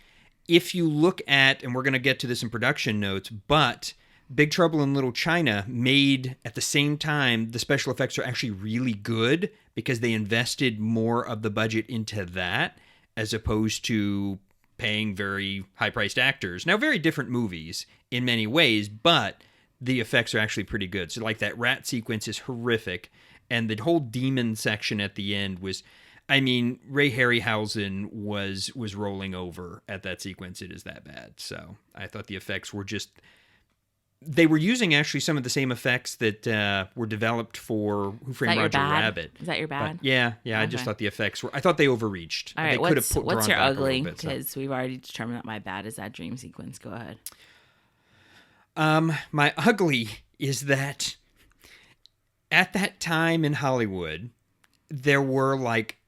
If you look at, and we're going to get to this in production notes, but Big Trouble in Little China made, at the same time, the special effects are actually really good because they invested more of the budget into that as opposed to paying very high-priced actors. Now, very different movies in many ways, but the effects are actually pretty good. So, like, that rat sequence is horrific, and the whole demon section at the end was... I mean, Ray Harryhausen was rolling over at that sequence. It is that bad. So I thought the effects were just... They were using actually some of the same effects that were developed for Who Framed Roger Rabbit. Is that your bad? But yeah. Okay. I just thought the effects were... I thought they overreached. All right, they could have what's your ugly? Because we've already determined that my bad is that dream sequence. Go ahead. My ugly is that at that time in Hollywood, there were like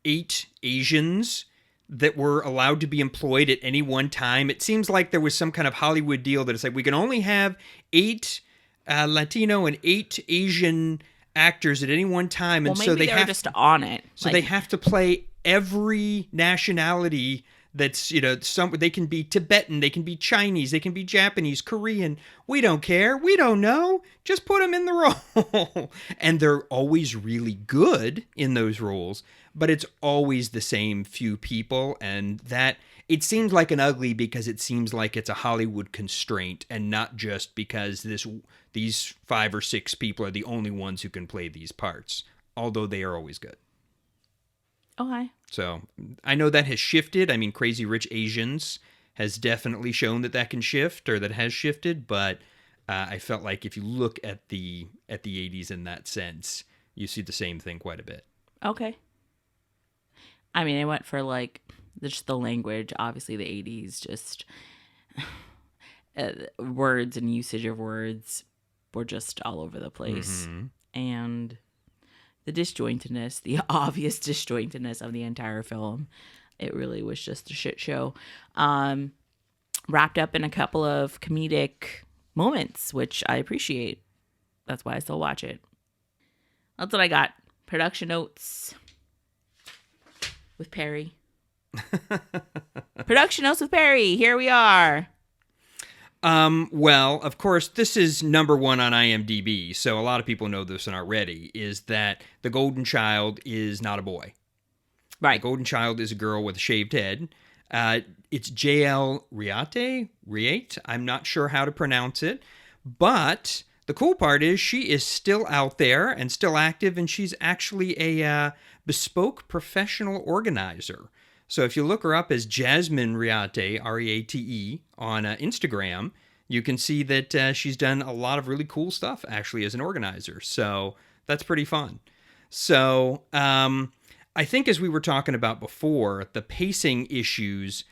8 Asians that were allowed to be employed at any one time. It seems like there was some kind of Hollywood deal that it's like we can only have 8 Latino and 8 Asian actors at any one time, and so they have just on it. So they have to play every nationality. That's, they can be Tibetan, they can be Chinese, they can be Japanese, Korean. We don't care. We don't know. Just put them in the role. And they're always really good in those roles, but it's always the same few people. And that, it seems like an ugly because it seems like it's a Hollywood constraint and not just because these 5 or 6 people are the only ones who can play these parts, although they are always good. Okay. So I know that has shifted. I mean, Crazy Rich Asians has definitely shown that can shift, or that has shifted. But I felt like if you look at the 80s in that sense, you see the same thing quite a bit. Okay. I mean, I went for like just the language. Obviously, the 80s, just words and usage of words were just all over the place, and the disjointedness, the obvious disjointedness of the entire film. It really was just a shit show. Wrapped up in a couple of comedic moments, which I appreciate. That's why I still watch it. That's what I got. Production notes with Parry. Production notes with Parry. Here we are. Well, of course, this is number 1 on IMDb, so a lot of people know this already, is that the golden child is not a boy. Right. The golden child is a girl with a shaved head. It's Joelle Riate. I'm not sure how to pronounce it, but the cool part is she is still out there and still active, and she's actually a bespoke professional organizer. So if you look her up as Jasmine Riate, Reate, on Instagram, you can see that she's done a lot of really cool stuff, actually, as an organizer. So that's pretty fun. So I think, as we were talking about before, the pacing issues,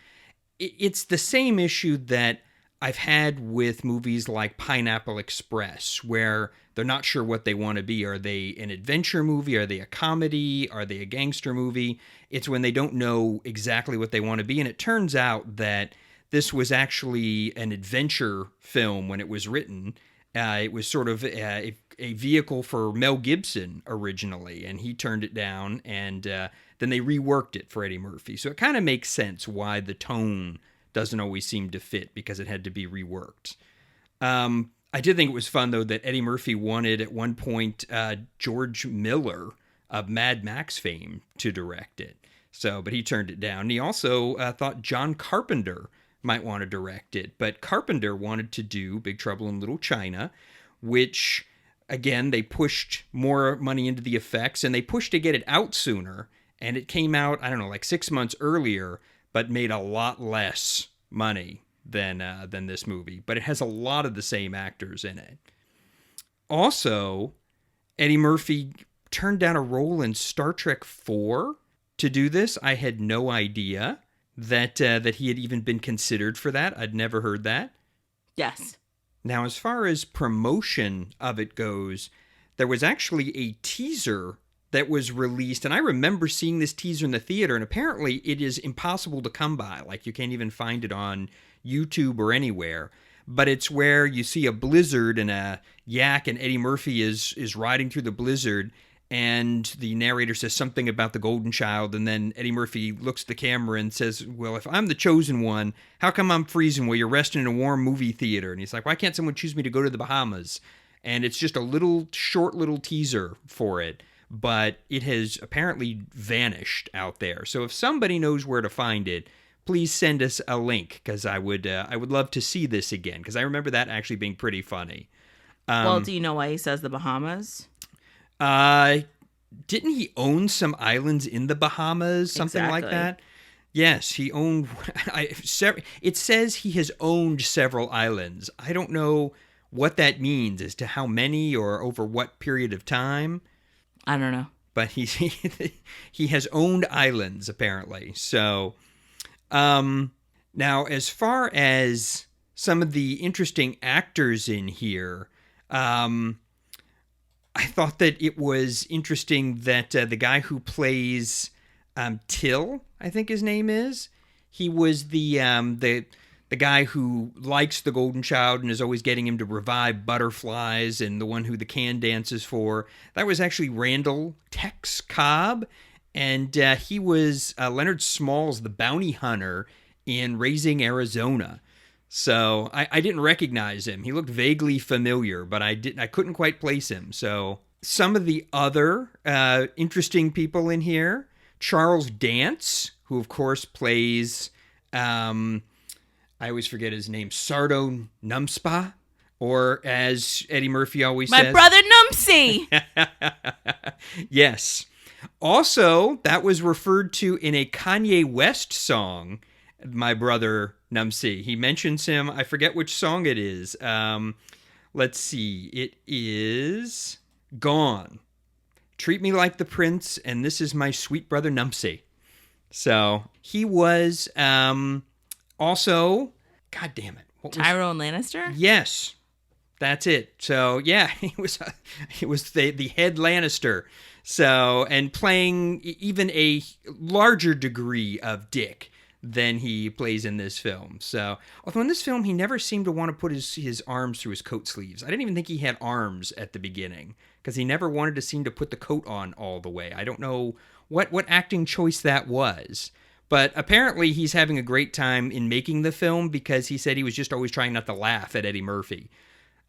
it's the same issue that I've had with movies like Pineapple Express, where they're not sure what they want to be. Are they an adventure movie? Are they a comedy? Are they a gangster movie? It's when they don't know exactly what they want to be. And it turns out that this was actually an adventure film when it was written. It was sort of a vehicle for Mel Gibson originally, and he turned it down, and then they reworked it for Eddie Murphy. So it kind of makes sense why the tone doesn't always seem to fit, because it had to be reworked. I did think it was fun, though, that Eddie Murphy wanted at one point George Miller of Mad Max fame to direct it. So, but he turned it down. And he also thought John Carpenter might want to direct it. But Carpenter wanted to do Big Trouble in Little China, which, again, they pushed more money into the effects, and they pushed to get it out sooner. And it came out, I don't know, like 6 months earlier, but made a lot less money than this movie. But it has a lot of the same actors in it. Also, Eddie Murphy turned down a role in Star Trek IV to do this. I had no idea that he had even been considered for that. I'd never heard that. Yes. Now, as far as promotion of it goes, there was actually a teaser that was released, and I remember seeing this teaser in the theater, and apparently it is impossible to come by. Like, you can't even find it on YouTube or anywhere. But it's where you see a blizzard and a yak, and Eddie Murphy is riding through the blizzard, and the narrator says something about the golden child, and then Eddie Murphy looks at the camera and says, well, if I'm the chosen one, how come I'm freezing while you're resting in a warm movie theater? And he's like, why can't someone choose me to go to the Bahamas? And it's just a short little teaser for it, but it has apparently vanished out there. So if somebody knows where to find it, please send us a link, because I would love to see this again, because I remember that actually being pretty funny. Well, do you know why he says the Bahamas? Didn't he own some islands in the Bahamas, something like that? Yes, he owned. It says he has owned several islands. I don't know what that means as to how many or over what period of time. I don't know. But he has owned islands, apparently. So, now as far as some of the interesting actors in here, I thought that it was interesting that the guy who plays Till, I think his name is, he was the guy who likes the Golden Child and is always getting him to revive butterflies, and the one who the can dances for. That was actually Randall Tex Cobb, and he was Leonard Smalls, the bounty hunter in Raising Arizona. So I didn't recognize him. He looked vaguely familiar, but I couldn't quite place him. So some of the other interesting people in here: Charles Dance, who of course plays I always forget his name, Sardo Numspa, or as Eddie Murphy always says, my brother Numpsy. Yes. Also, that was referred to in a Kanye West song, My Brother Numsy. He mentions him. I forget which song it is. Let's see. It is Gone. Treat me like the prince, and this is my sweet brother Numsy. So he was also, God damn it, Tyrone Lannister? Yes, that's it. So yeah, he was the head Lannister. So, and playing even a larger degree of dick than he plays in this film. So, although in this film he never seemed to want to put his arms through his coat sleeves. I didn't even think he had arms at the beginning, because he never wanted to seem to put the coat on all the way. I don't know what acting choice that was. But apparently he's having a great time in making the film, because he said he was just always trying not to laugh at Eddie Murphy.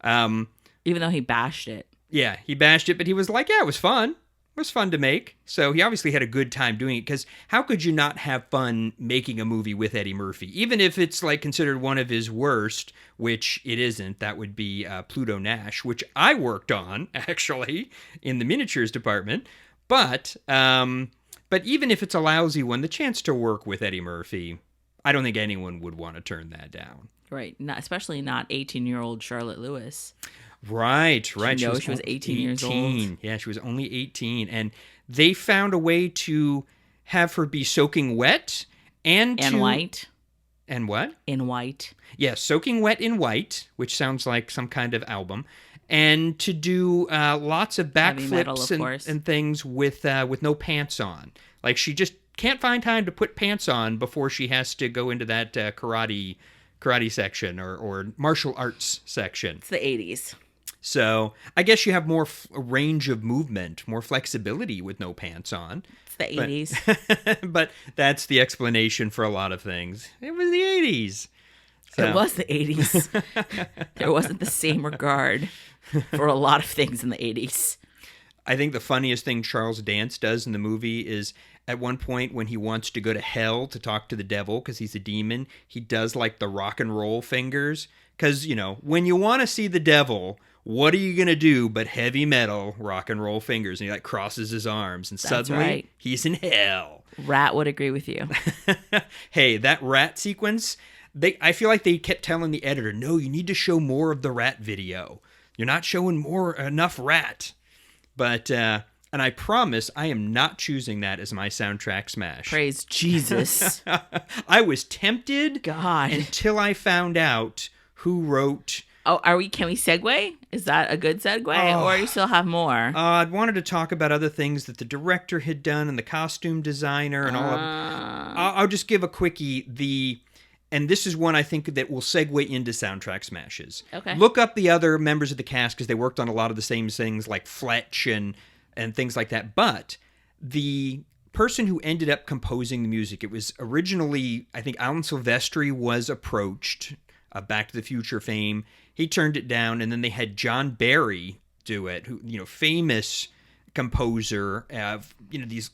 Even though he bashed it. Yeah, he bashed it, but he was like, yeah, it was fun. It was fun to make. So he obviously had a good time doing it, because how could you not have fun making a movie with Eddie Murphy? Even if it's like considered one of his worst, which it isn't. That would be Pluto Nash, which I worked on, actually, in the miniatures department. But even if it's a lousy one, the chance to work with Eddie Murphy, I don't think anyone would want to turn that down. Right. Especially not 18-year-old Charlotte Lewis. Right. She was 18 years old. Yeah, she was only 18. And they found a way to have her be soaking wet and white. And what? In white. Yeah, soaking wet in white, which sounds like some kind of album. And to do lots of backflips and things with no pants on. Like, she just can't find time to put pants on before she has to go into that karate section or martial arts section. It's the 80s. So I guess you have more range of movement, more flexibility with no pants on. It's the 80s. But that's the explanation for a lot of things. It was the 80s. So. It was the 80s. There wasn't the same regard for a lot of things in the 80s. I think the funniest thing Charles Dance does in the movie is at one point when he wants to go to hell to talk to the devil because he's a demon, he does like the rock and roll fingers. Because, you know, when you want to see the devil, what are you going to do but heavy metal rock and roll fingers? And he like crosses his arms and suddenly he's in hell. Rat would agree with you. Hey, that rat sequence, I feel like they kept telling the editor, no, you need to show more of the rat video. You're not showing enough rat. But, and I promise I am not choosing that as my soundtrack smash. Praise Jesus. I was tempted God. until I found out who wrote... Oh, can we segue? Is that a good segue? Or you still have more? I wanted to talk about other things that the director had done and the costume designer and all of... I'll just give a quickie. And this is one I think that will segue into soundtrack smashes. Okay. Look up the other members of the cast because they worked on a lot of the same things like Fletch and things like that. But the person who ended up composing the music, it was originally, I think Alan Silvestri was approached, Back to the Future fame. He turned it down, and then they had John Barry do it, who, you know, famous composer of, you know, these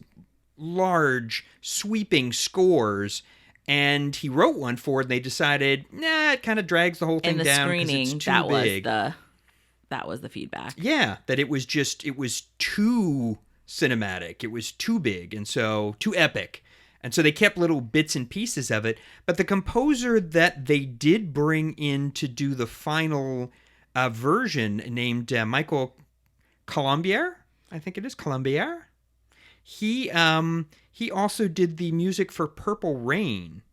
large sweeping scores. And he wrote one for it, and they decided, it kind of drags the whole thing down because it's too big. That was the feedback. Yeah, that it was too cinematic. It was too big, and so too epic. And so they kept little bits and pieces of it. But the composer that they did bring in to do the final version, named Michael Colombier, I think it is Colombier. He also did the music for Purple Rain.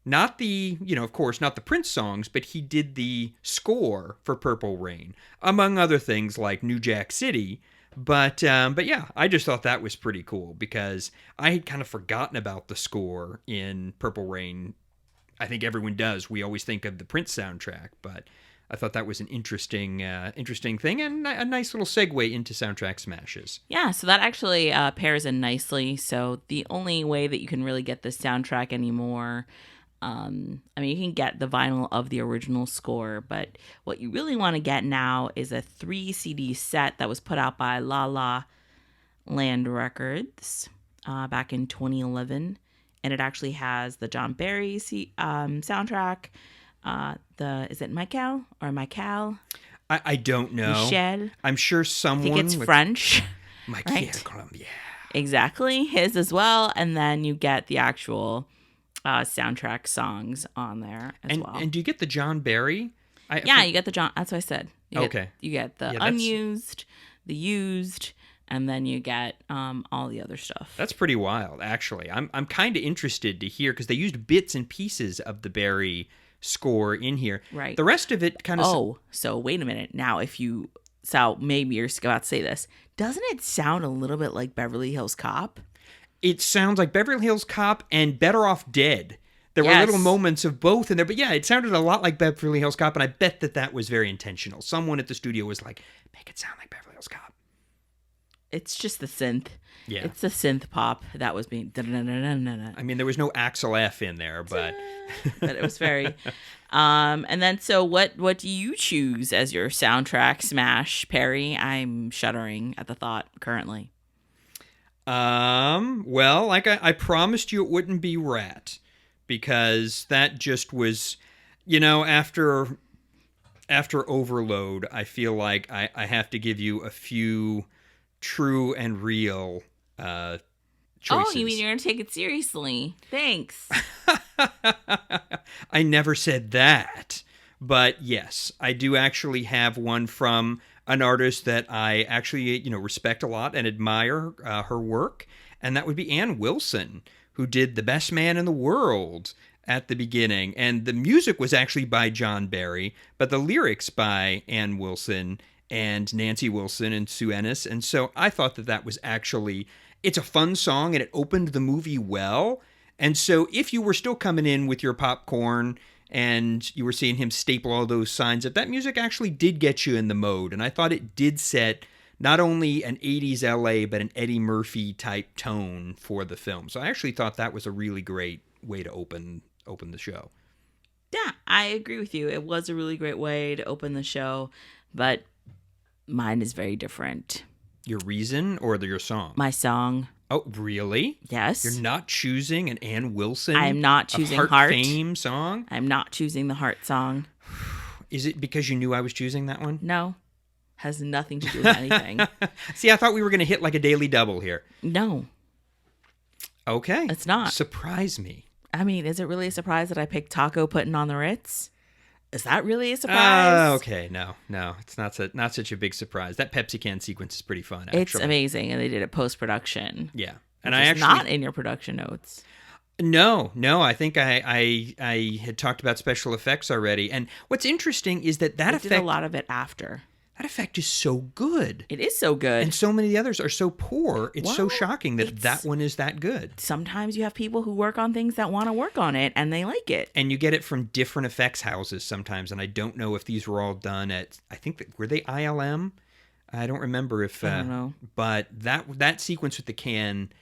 Not the, you know, of course, not the Prince songs, but he did the score for Purple Rain, among other things like New Jack City. But yeah, I just thought that was pretty cool because I had kind of forgotten about the score in Purple Rain. I think everyone does. We always think of the Prince soundtrack, but I thought that was an interesting thing and a nice little segue into soundtrack smashes. Yeah, so that actually pairs in nicely. So the only way that you can really get this soundtrack anymore, I mean, you can get the vinyl of the original score, but what you really want to get now is a 3 CD set that was put out by La La Land Records back in 2011, and it actually has the John Barry soundtrack. Is it Michael or Michael? I don't know. Michel. I'm sure someone. I think it's French. Michael right? Colombier. Exactly, his as well, and then you get the actual soundtrack songs on there as well. And do you get the John Barry? You get the John. That's what I said. You get the Yeah, unused, the used, and then you get all the other stuff. That's pretty wild, actually. I'm kind of interested to hear because they used bits and pieces of the Barry score in here. Right. The rest of it kind of. Oh, so wait a minute. Now, so maybe you're about to say this. Doesn't it sound a little bit like Beverly Hills Cop? It sounds like Beverly Hills Cop and Better Off Dead. There were little moments of both in there. But yeah, it sounded a lot like Beverly Hills Cop, and I bet that was very intentional. Someone at the studio was like, make it sound like Beverly Hills Cop. It's just the synth. Yeah. It's the synth pop that was being... I mean, there was no Axel F in there, but... but it was very... and then, so what do you choose as your soundtrack smash, Parry? I'm shuddering at the thought currently. Well, like I promised you it wouldn't be Rat, because that just was, you know, after Overload, I feel like I have to give you a few true and real choices. Oh, you mean you're going to take it seriously? Thanks. I never said that. But yes, I do actually have one from an artist that I actually, you know, respect a lot and admire her work. And that would be Ann Wilson, who did The Best Man in the World at the beginning. And the music was actually by John Barry, but the lyrics by Ann Wilson and Nancy Wilson and Sue Ennis. And so I thought that was actually, it's a fun song and it opened the movie well. And so if you were still coming in with your popcorn and you were seeing him staple all those signs up, that music actually did get you in the mode. And I thought it did set not only an 80s LA, but an Eddie Murphy type tone for the film. So I actually thought that was a really great way to open the show. Yeah, I agree with you. It was a really great way to open the show, but mine is very different. Your reason or your song? My song. Oh, really? Yes. You're not choosing an Ann Wilson I'm not choosing Heart Heart. Fame song? I'm not choosing the Heart song. Is it because you knew I was choosing that one? No. Has nothing to do with anything. See, I thought we were going to hit like a daily double here. No. Okay. It's not. Surprise me. I mean, is it really a surprise that I picked Taco Putting on the Ritz? Is that really a surprise? Okay. No. It's not such a big surprise. That Pepsi can sequence is pretty fun, actually. It's amazing, and they did it post-production. Yeah. And I actually not in your production notes. No. I think I had talked about special effects already. And what's interesting is that effect did a lot of it after. That effect is so good. It is so good. And so many of the others are so poor. It's so shocking that one is that good. Sometimes you have people who work on things that want to work on it and they like it. And you get it from different effects houses sometimes. And I don't know if these were all done at, I think, were they ILM? I don't remember if. I don't know. But that sequence with the can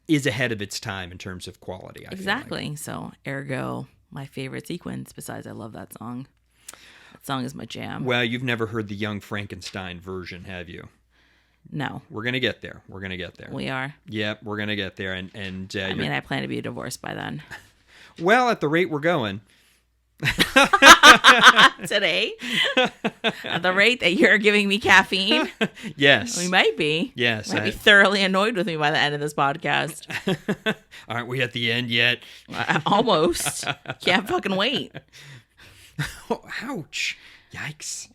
is ahead of its time in terms of quality. Exactly. Feel like. So, ergo, my favorite sequence, besides I love that song. That song is my jam. Well, you've never heard the Young Frankenstein version, have you? No. We're going to get there. We are. Yep, we're going to get there. And I plan to be divorced by then. Well, at the rate we're going. Today? At the rate that you're giving me caffeine? Yes. We might be. Yes. You might be thoroughly annoyed with me by the end of this podcast. Aren't we at the end yet? Almost. Can't fucking wait. Oh, ouch. Yikes.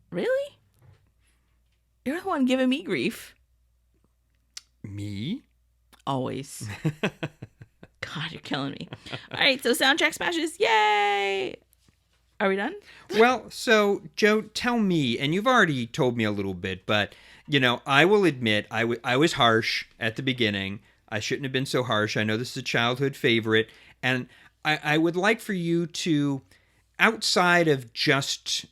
Really? You're the one giving me grief. Me? Always. God, you're killing me. All right, so soundtrack smashes. Yay! Are we done? Well, so, Joe, tell me, and you've already told me a little bit, but, I will admit I was harsh at the beginning. I shouldn't have been so harsh. I know this is a childhood favorite, and I would like for you to, outside of just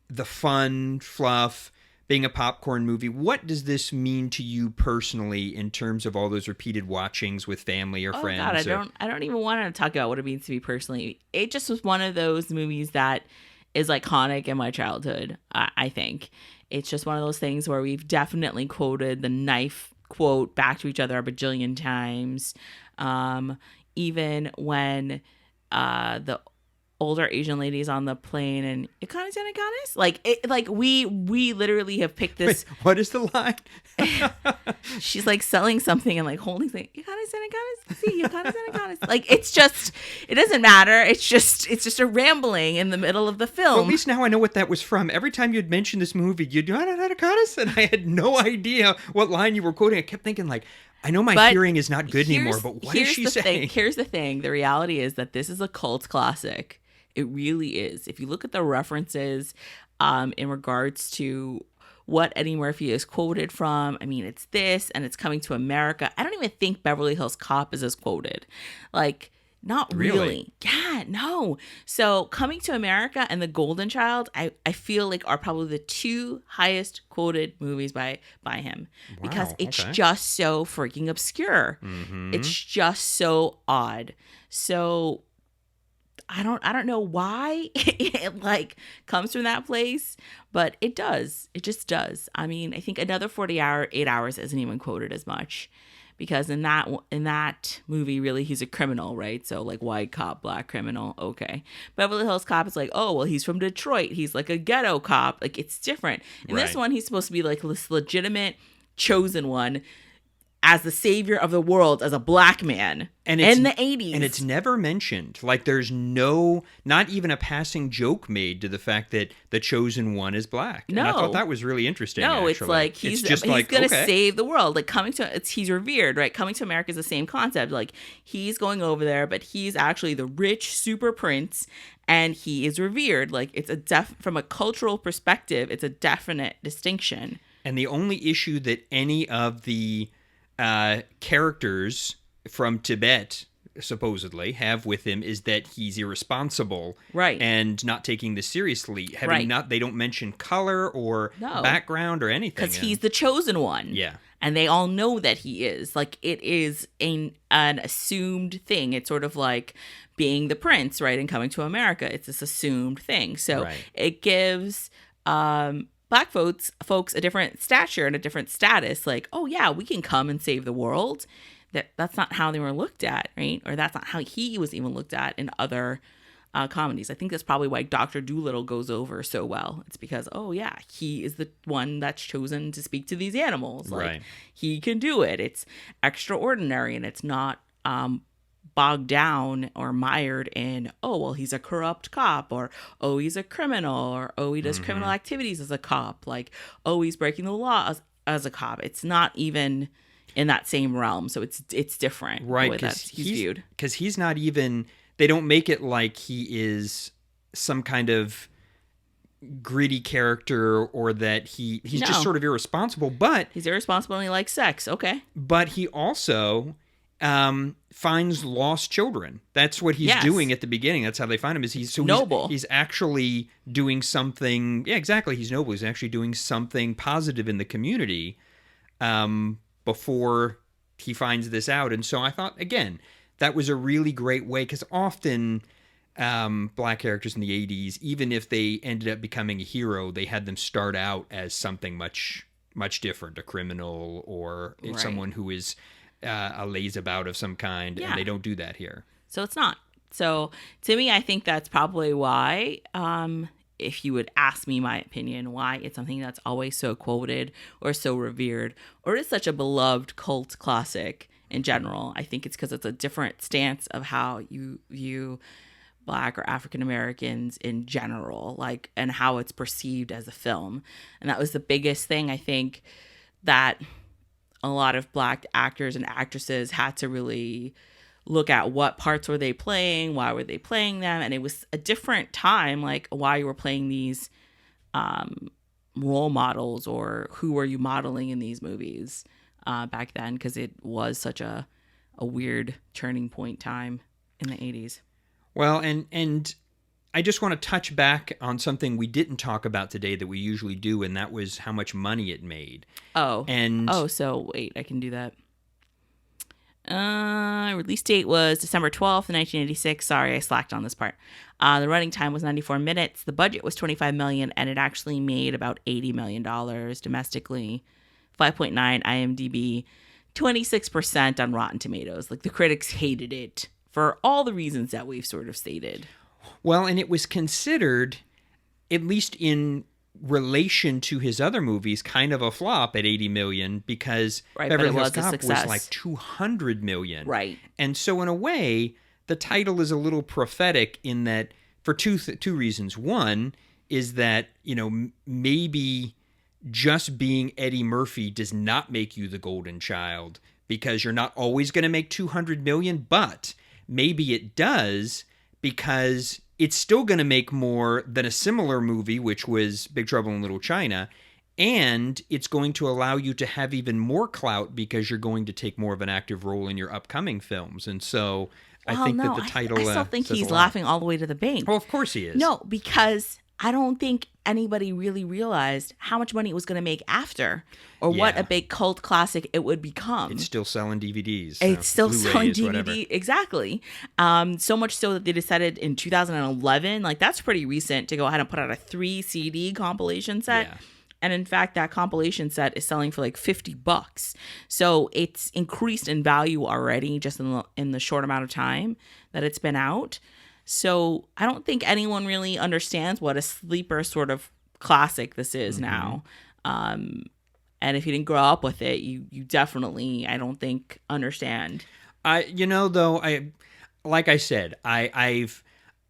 the fun, fluff, being a popcorn movie, what does this mean to you personally in terms of all those repeated watchings with family or friends? God, I don't even want to talk about what it means to me personally. It just was one of those movies that is iconic in my childhood, I think. It's just one of those things where we've definitely quoted the knife quote back to each other a bajillion times. Even when the older Asian ladies on the plane and Ikanis and Ikanis? We literally have picked this. Wait, what is the line? She's like selling something and like holding things. Ikanis and Ikanis? See, Ikanis and Ikanis. Like it doesn't matter. It's just a rambling in the middle of the film. Well, at least now I know what that was from. Every time you'd mention this movie, you'd do Ikanis, and I had no idea what line you were quoting. I kept thinking I know my hearing is not good anymore, but what is she saying? Here's the thing. The reality is that this is a cult classic. It really is. If you look at the references in regards to what Eddie Murphy is quoted from, I mean, it's this and it's Coming to America. I don't even think Beverly Hills Cop is as quoted. Not really. Yeah, no. So Coming to America and The Golden Child, I feel like are probably the two highest quoted movies by him. Wow, because it's okay. just so freaking obscure. Mm-hmm. It's just so odd. So I don't know why it comes from that place, but it does. It just does. I mean, I think another 8 hours isn't even quoted as much because in that movie, really, he's a criminal, right? So white cop, black criminal. Okay. Beverly Hills Cop is oh, well, he's from Detroit. He's like a ghetto cop. It's different. In this one, he's supposed to be this legitimate chosen one as the savior of the world as a black man in the 80s. And it's never mentioned. There's not even a passing joke made to the fact that the chosen one is black. No. And I thought that was really interesting, No, actually. he's going to save the world. He's revered, right? Coming to America is the same concept. He's going over there, but he's actually the rich super prince, and he is revered. It's from a cultural perspective, it's a definite distinction. And the only issue that any of the characters from Tibet supposedly have with him is that he's irresponsible, right, and not taking this seriously. They don't mention color or background or anything because he's the chosen one. Yeah, And they all know that he is. Like, it is an assumed thing. It's sort of like being the prince, right, and coming to America. It's this assumed thing. So it gives Black folks a different stature and a different status. Like, oh, yeah, we can come and save the world. That's not how they were looked at, right? Or that's not how he was even looked at in other comedies. I think that's probably why Dr. Dolittle goes over so well. It's because, oh yeah, he is the one that's chosen to speak to these animals. Like, he can do it. It's extraordinary, and it's not bogged down or mired in, oh, well, he's a corrupt cop, or oh, he's a criminal, or oh, he does criminal activities as a cop. Like, oh, he's breaking the law as a cop. It's not even in that same realm. So it's different. Right. The way that he's viewed. Because he's not even... They don't make it like he is some kind of gritty character, or that he's just sort of irresponsible. But he's irresponsible and he likes sex. Okay. But he also finds lost children. That's what he's doing at the begining. That's how they find him. He's noble. He's actually doing something. Yeah, exactly. He's noble. He's actually doing something positive in the community before he finds this out. And so I thought, again, that was a really great way, because often Black characters in the 80s, even if they ended up becoming a hero, they had them start out as something much, much different, a criminal, or someone who is a lazeabout of some kind, and they don't do that here. So it's not. So to me, I think that's probably why, if you would ask me my opinion, why it's something that's always so quoted or so revered, or is such a beloved cult classic in general. I think it's because it's a different stance of how you view Black or African Americans in general, like, and how it's perceived as a film. And that was the biggest thing, I think, that a lot of Black actors and actresses had to really look at. What parts were they playing? Why were they playing them? And it was a different time, like, why you were playing these role models, or who were you modeling in these movies back then, because it was such a weird turning point time in the 80s. Well, and I just want to touch back on something we didn't talk about today that we usually do, and that was how much money it made. So wait, I can do that. Release date was December 12th, 1986. Sorry, I slacked on this part. The running time was 94 minutes. The budget was $25 million, and it actually made about $80 million domestically. 5.9 IMDb, 26% on Rotten Tomatoes. Like, the critics hated it for all the reasons that we've sort of stated. Well, and it was considered, at least in relation to his other movies, kind of a flop at 80 million, because Beverly Hills Cop was like 200 million. Right. And so in a way, the title is a little prophetic in that, for two reasons. One is that, maybe just being Eddie Murphy does not make you the golden child, because you're not always going to make 200 million, but maybe it does, because it's still going to make more than a similar movie, which was Big Trouble in Little China, and it's going to allow you to have even more clout, because you're going to take more of an active role in your upcoming films. And so I think that the title... I still think he's laughing all the way to the bank. Oh, of course he is. No, because I don't think anybody really realized how much money it was going to make after, or what a big cult classic it would become. It's still selling DVDs. It's still selling DVD. Exactly. So much so that they decided in 2011, like, that's pretty recent, to go ahead and put out a 3 CD compilation set. Yeah. And in fact, that compilation set is selling for like $50. So it's increased in value already, just in the short amount of time that it's been out. So I don't think anyone really understands what a sleeper sort of classic this is now. And if you didn't grow up with it, you definitely, I don't think, understand. Like I said, I've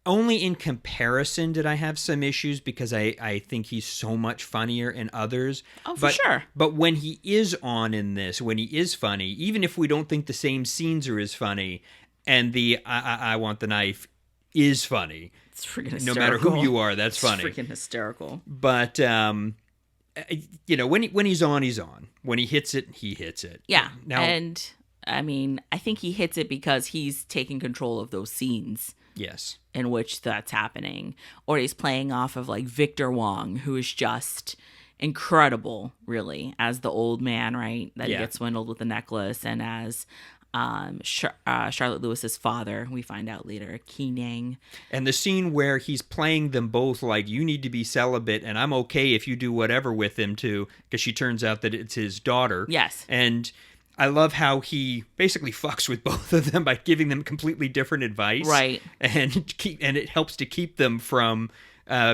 only in comparison did I have some issues, because I think he's so much funnier in others. Oh, for sure. But when he is on in this, when he is funny, even if we don't think the same scenes are as funny, and the I want the knife is funny. It's freaking hysterical. No matter who you are, that's funny. It's freaking hysterical. But when he's on, he's on. When he hits it, he hits it. Yeah. Now, and I mean, I think he hits it because he's taking control of those scenes. Yes. In which that's happening. Or he's playing off of like Victor Wong, who is just incredible, really, as the old man, right? That he Yeah. gets swindled with the necklace, and as Charlotte Lewis's father, we find out later, Keenang. And the scene where he's playing them both like, you need to be celibate and I'm okay if you do whatever with him too, because she turns out that it's his daughter. Yes. And I love how he basically fucks with both of them by giving them completely different advice. Right. And it helps to keep them from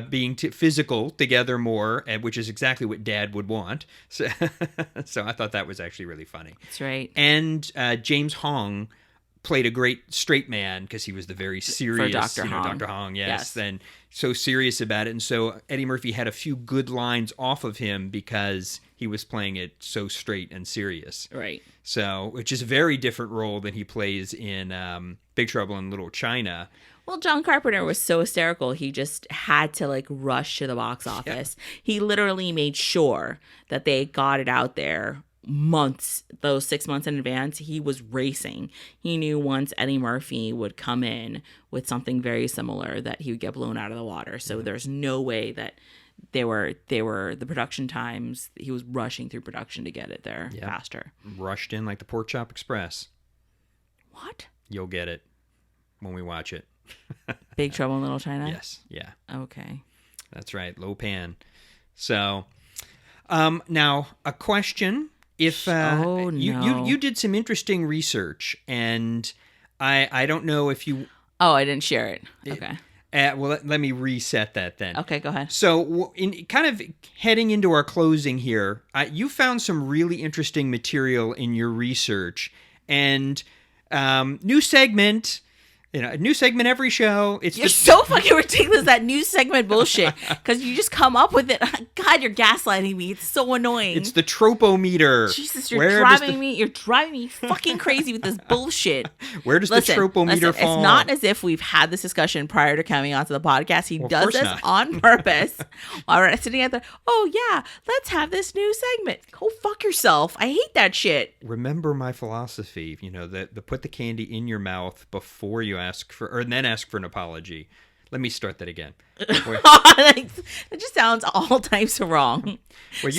being physical together more, which is exactly what Dad would want. So, so I thought that was actually really funny. That's right. And James Hong played a great straight man because he was the very serious Dr. Hong. Dr. Hong, yes. Yes. And so serious about it. And so Eddie Murphy had a few good lines off of him because he was playing it so straight and serious. Right. So, which is a very different role than he plays in Big Trouble in Little China. Well, John Carpenter was so hysterical, he just had to like rush to the box office. Yeah. He literally made sure that they got it out there those 6 months in advance. He was racing. He knew once Eddie Murphy would come in with something very similar that he would get blown out of the water. So there's no way that they were the production times. He was rushing through production to get it there faster. Rushed in like the Pork Chop Express. What? You'll get it when we watch it. Big Trouble in Little China? Yes. Yeah. Okay. That's right. Low pan. So, now a question. If you did some interesting research, and I don't know if you. Oh, I didn't share it. Okay. Well, let me reset that then. Okay, go ahead. So, in kind of heading into our closing here, you found some really interesting material in your research, and new segment. A new segment every show. You're so fucking ridiculous, that new segment bullshit. Because you just come up with it. God, you're gaslighting me. It's so annoying. It's the tropometer. Jesus, you're driving me fucking crazy with this bullshit. Where does the tropometer fall? It's not as if we've had this discussion prior to coming onto the podcast. He does this on purpose. While we're sitting at let's have this new segment. Go fuck yourself. I hate that shit. Remember my philosophy, the put the candy in your mouth before you then ask for an apology. Let me start that again. That just sounds all types of wrong.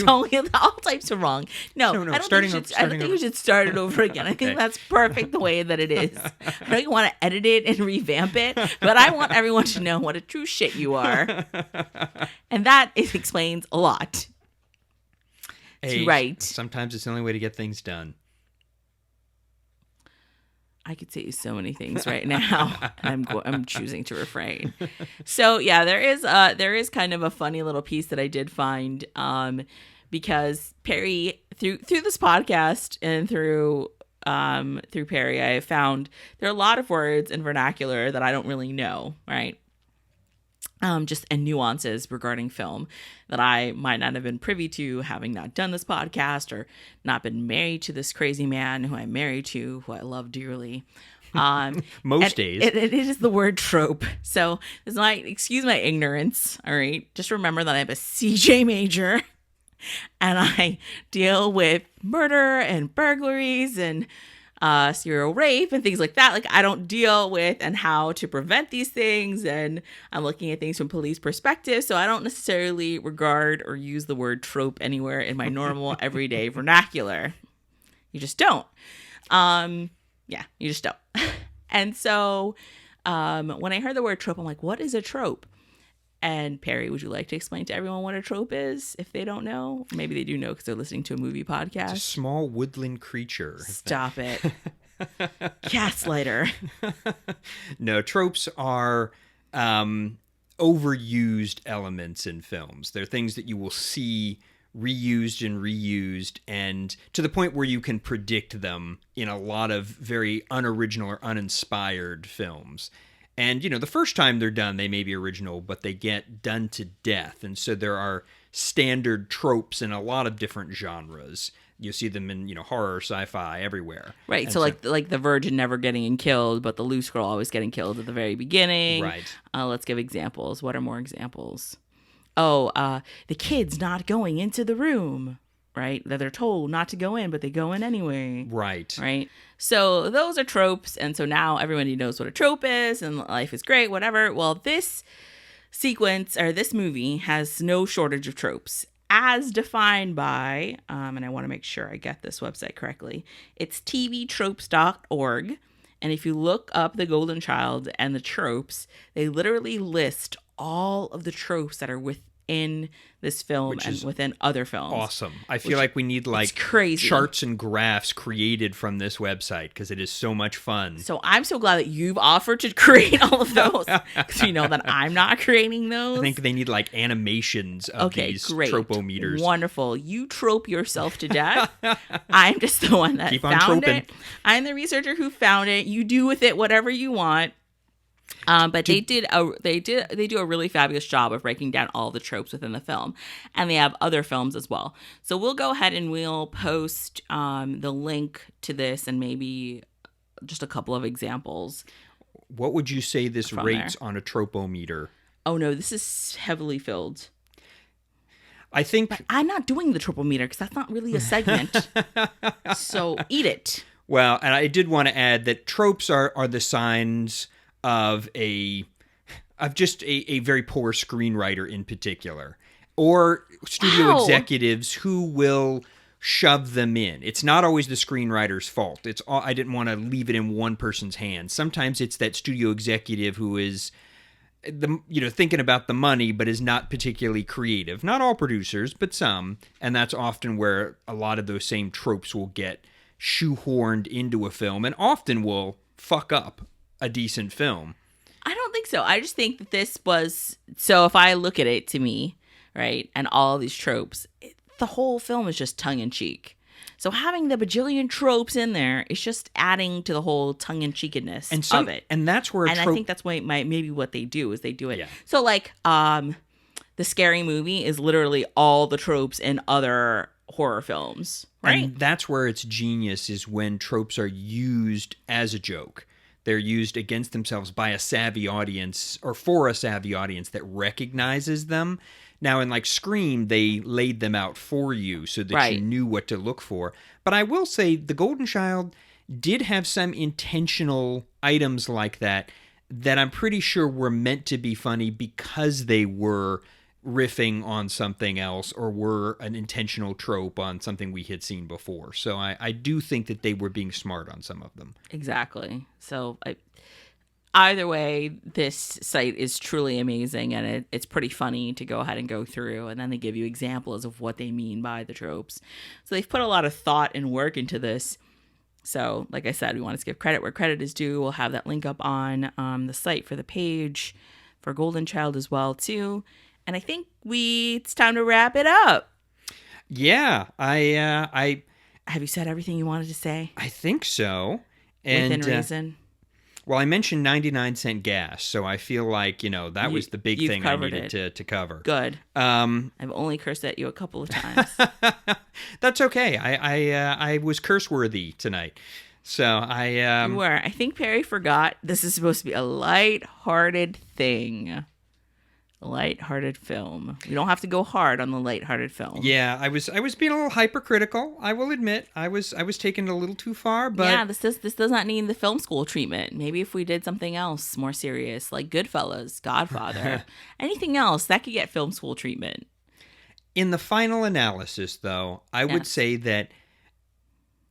All types of wrong. No, I don't think you should start it over again. I think that's perfect the way that it is. I don't want to edit it and revamp it, but I want everyone to know what a true shit you are. And that explains a lot. Right. Sometimes it's the only way to get things done. I could say so many things right now. I'm choosing to refrain. So yeah, there is kind of a funny little piece that I did find, because Parry through this podcast and through Parry, I found there are a lot of words in vernacular that I don't really know, right? And nuances regarding film that I might not have been privy to, having not done this podcast or not been married to this crazy man who I'm married to, who I love dearly. Most days. It is the word trope. So excuse my ignorance, all right? Just remember that I have a CJ major and I deal with murder and burglaries and serial rape and things like that. Like, I don't deal with and how to prevent these things, and I'm looking at things from police perspective, so I don't necessarily regard or use the word trope anywhere in my normal everyday vernacular. You just don't. You just don't. And so when I heard the word trope, I'm like, what is a trope? And Parry, would you like to explain to everyone what a trope is if they don't know? Maybe they do know because they're listening to a movie podcast. It's a small woodland creature. Stop it. Gaslighter. No, tropes are overused elements in films. They're things that you will see reused and reused, and to the point where you can predict them in a lot of very unoriginal or uninspired films. And, the first time they're done, they may be original, but they get done to death. And so there are standard tropes in a lot of different genres. You see them in, horror, sci-fi, everywhere. Right. So like the virgin never getting killed, but the loose girl always getting killed at the very beginning. Right. Let's give examples. What are more examples? Oh, the kid's not going into the room. Right? That they're told not to go in, but they go in anyway. Right. Right? So those are tropes. And so now everybody knows what a trope is and life is great, whatever. Well, this sequence or this movie has no shortage of tropes. as defined by, and I want to make sure I get this website correctly, it's tvtropes.org. And if you look up the Golden Child and the tropes, they literally list all of the tropes that are within this film Which and is within other films. Awesome. I feel like we need like crazy charts and graphs created from this website because it is so much fun. So I'm so glad that you've offered to create all of those because you know that I'm not creating those. I think they need like animations of these tropometers. Wonderful. You trope yourself to death. I'm just the one that found it. I'm the researcher who found it. You do with it whatever you want. But they do a really fabulous job of breaking down all the tropes within the film, and they have other films as well. So we'll go ahead and we'll post the link to this and maybe just a couple of examples. What would you say this rates on a tropometer? Oh no, this is heavily filled. I think but I'm not doing the tropometer because that's not really a segment. So eat it. Well, and I did want to add that tropes are the signs of just a very poor screenwriter in particular, or studio executives who will shove them in. It's not always the screenwriter's fault. I didn't want to leave it in one person's hands. Sometimes it's that studio executive who is thinking about the money but is not particularly creative. Not all producers, but some, and that's often where a lot of those same tropes will get shoehorned into a film and often will fuck up a decent film. I don't think so. I just think that this was, so if I look at it to me, right, and all these tropes, the whole film is just tongue-in-cheek. So having the bajillion tropes in there is just adding to the whole tongue-in-cheekiness of it. And that's where I think that's why maybe what they do is they do it. Yeah. So like the Scary Movie is literally all the tropes in other horror films, right? And that's where it's genius, is when tropes are used as a joke. They're used against themselves by a savvy audience, or for a savvy audience that recognizes them. Now, in like Scream, they laid them out for you so that you knew what to look for. But I will say The Golden Child did have some intentional items like that I'm pretty sure were meant to be funny because they were riffing on something else or were an intentional trope on something we had seen before. So I do think that they were being smart on some of them. Exactly. So either way, this site is truly amazing, and it's pretty funny to go ahead and go through, and then they give you examples of what they mean by the tropes. So they've put a lot of thought and work into this. So like I said, we want to give credit where credit is due. We'll have that link up on the site for the page for Golden Child as well too. And I think it's time to wrap it up. Yeah, I have you said everything you wanted to say? I think so. And within reason. Well, I mentioned 99-cent gas, so I feel like, that was the big thing I needed to cover. Good. I've only cursed at you a couple of times. That's okay. I was curse-worthy tonight. So You were. I think Parry forgot this is supposed to be a light-hearted thing. Light-hearted film. We don't have to go hard on the light-hearted film. Yeah, I was being a little hypercritical. I will admit, I was taking it a little too far. But yeah, this does not need the film school treatment. Maybe if we did something else more serious, like Goodfellas, Godfather, anything else that could get film school treatment. In the final analysis, though, I would say that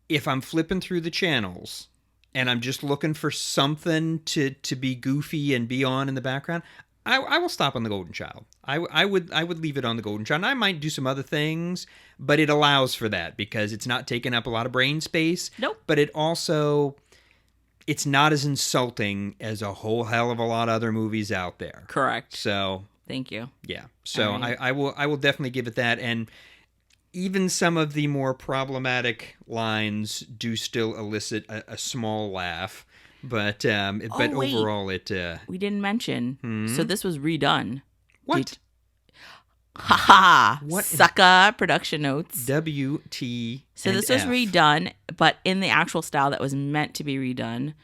if I'm flipping through the channels and I'm just looking for something to be goofy and be on in the background, I will stop on The Golden Child. I would leave it on The Golden Child. And I might do some other things, but it allows for that because it's not taking up a lot of brain space. Nope. But it's not as insulting as a whole hell of a lot of other movies out there. Correct. So thank you. Yeah. So right. I will definitely give it that. And even some of the more problematic lines do still elicit a small laugh. But overall, we didn't mention. So this was redone. What? Haha. What? Sucka production notes. W-T. So this was redone, but in the actual style that was meant to be redone.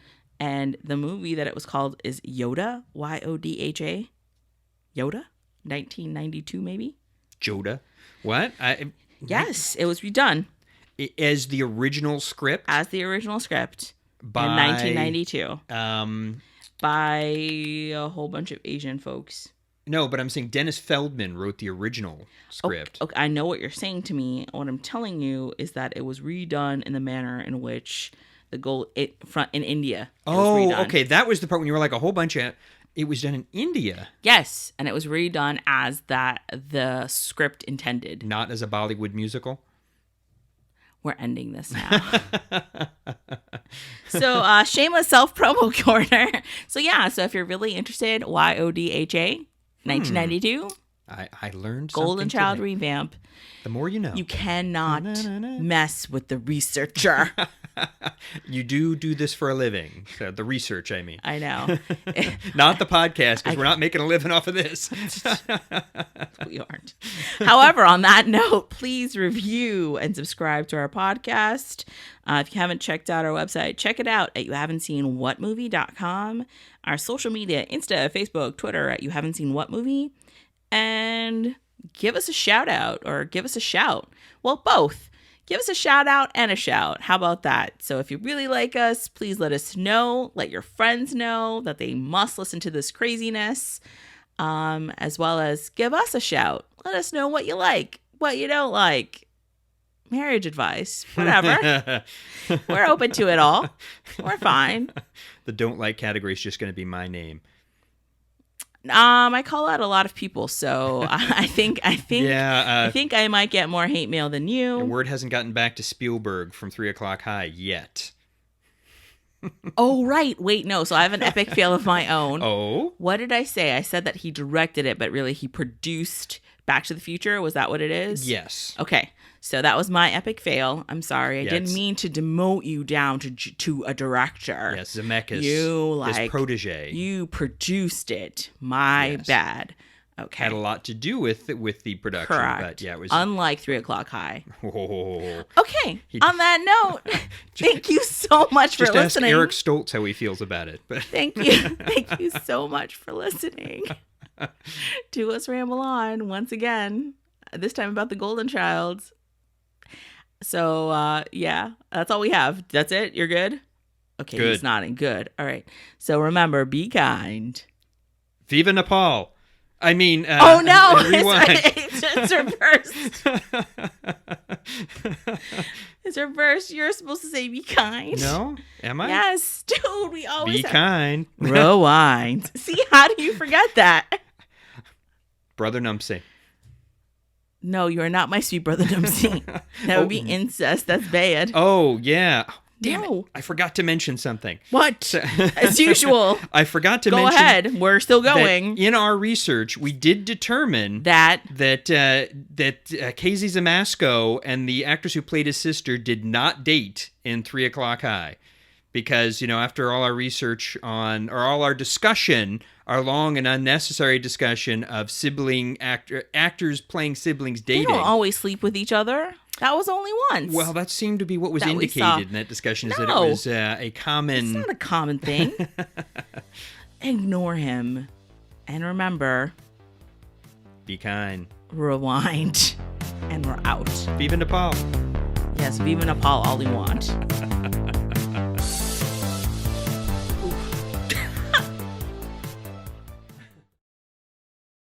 And the movie that it was called is Yoda. Yodha. Yoda. 1992, maybe. Yoda. What? Yes, it was redone as the original script. In 1992. By a whole bunch of Asian folks. No, but I'm saying Dennis Feldman wrote the original script. Okay, I know what you're saying to me. What I'm telling you is that it was redone in the manner in which in India. It was redone. Okay. That was the part when you were like a whole bunch of... It was done in India. Yes, and it was redone as the script intended. Not as a Bollywood musical? We're ending this now. So, shameless self-promo corner. So, so if you're really interested, YODHA, 1992. I learned Golden something Child today. revamp. The more you know. You cannot mess with the researcher. You do this for a living. So the research, I mean. I know. Not the podcast, because we're not making a living off of this. We aren't. However, on that note, please review and subscribe to our podcast. If you haven't checked out our website, check it out at youhaven'tseenwhatmovie.com. Our social media, Insta, Facebook, Twitter at youhaven'tseenwhatmovie. And give us a shout out or give us a shout. Well, both. Give us a shout out and a shout. How about that? So if you really like us, please let us know. Let your friends know that they must listen to this craziness, as well as give us a shout. Let us know what you like, what you don't like. Marriage advice, whatever. We're open to it all. We're fine. The don't like category is just going to be my name. I call out a lot of people, so I think I might get more hate mail than you. The word hasn't gotten back to Spielberg from 3 O'Clock High yet. Oh, right. Wait, no. So I have an epic fail of my own. Oh? What did I say? I said that he directed it, but really he produced Back to the Future. Was that what it is? Yes. Okay. So that was my epic fail. I'm sorry. I Yes. didn't mean to demote you down to a director. Yes, Zemeckis, his protege. You produced it. My Yes. bad. Okay. Had a lot to do with the production. Correct. But yeah, it was... Unlike 3 O'Clock High. Oh. Okay. On that note, thank you so much for Just ask listening. Eric Stoltz how he feels about it. But Thank you. Thank you so much for listening to us ramble on once again, this time about the Golden Child. So, that's all we have. That's it? You're good? Okay, Good. He's nodding. Good. All right. So remember, be kind. Viva Nepal. I mean... oh, no. Rewind. It's reversed. It's reversed. You're supposed to say be kind. No? Am I? Yes. Dude, we always Be kind. Rewind. See, how do you forget that? Brother Numpsy. No, you are not my sweet brother Numpsy. That would be incest. That's bad. Oh, yeah. Damn No. it. I forgot to mention something. What? As usual. I forgot to Go mention... ahead. We're still that going. in our research, we did determine That Casey Zamasco and the actress who played his sister did not date in 3 O'Clock High. Because, after all our research or all our discussion, our long and unnecessary discussion of actors playing siblings they dating. don't always sleep with each other. That was only once. Well, that seemed to be what was That we saw. indicated in that discussion, is that it No. was a common... It's not a common thing. Ignore him. And remember, Be kind. rewind. And we're out. Viva Nepal. Yes, Viva Nepal all we want.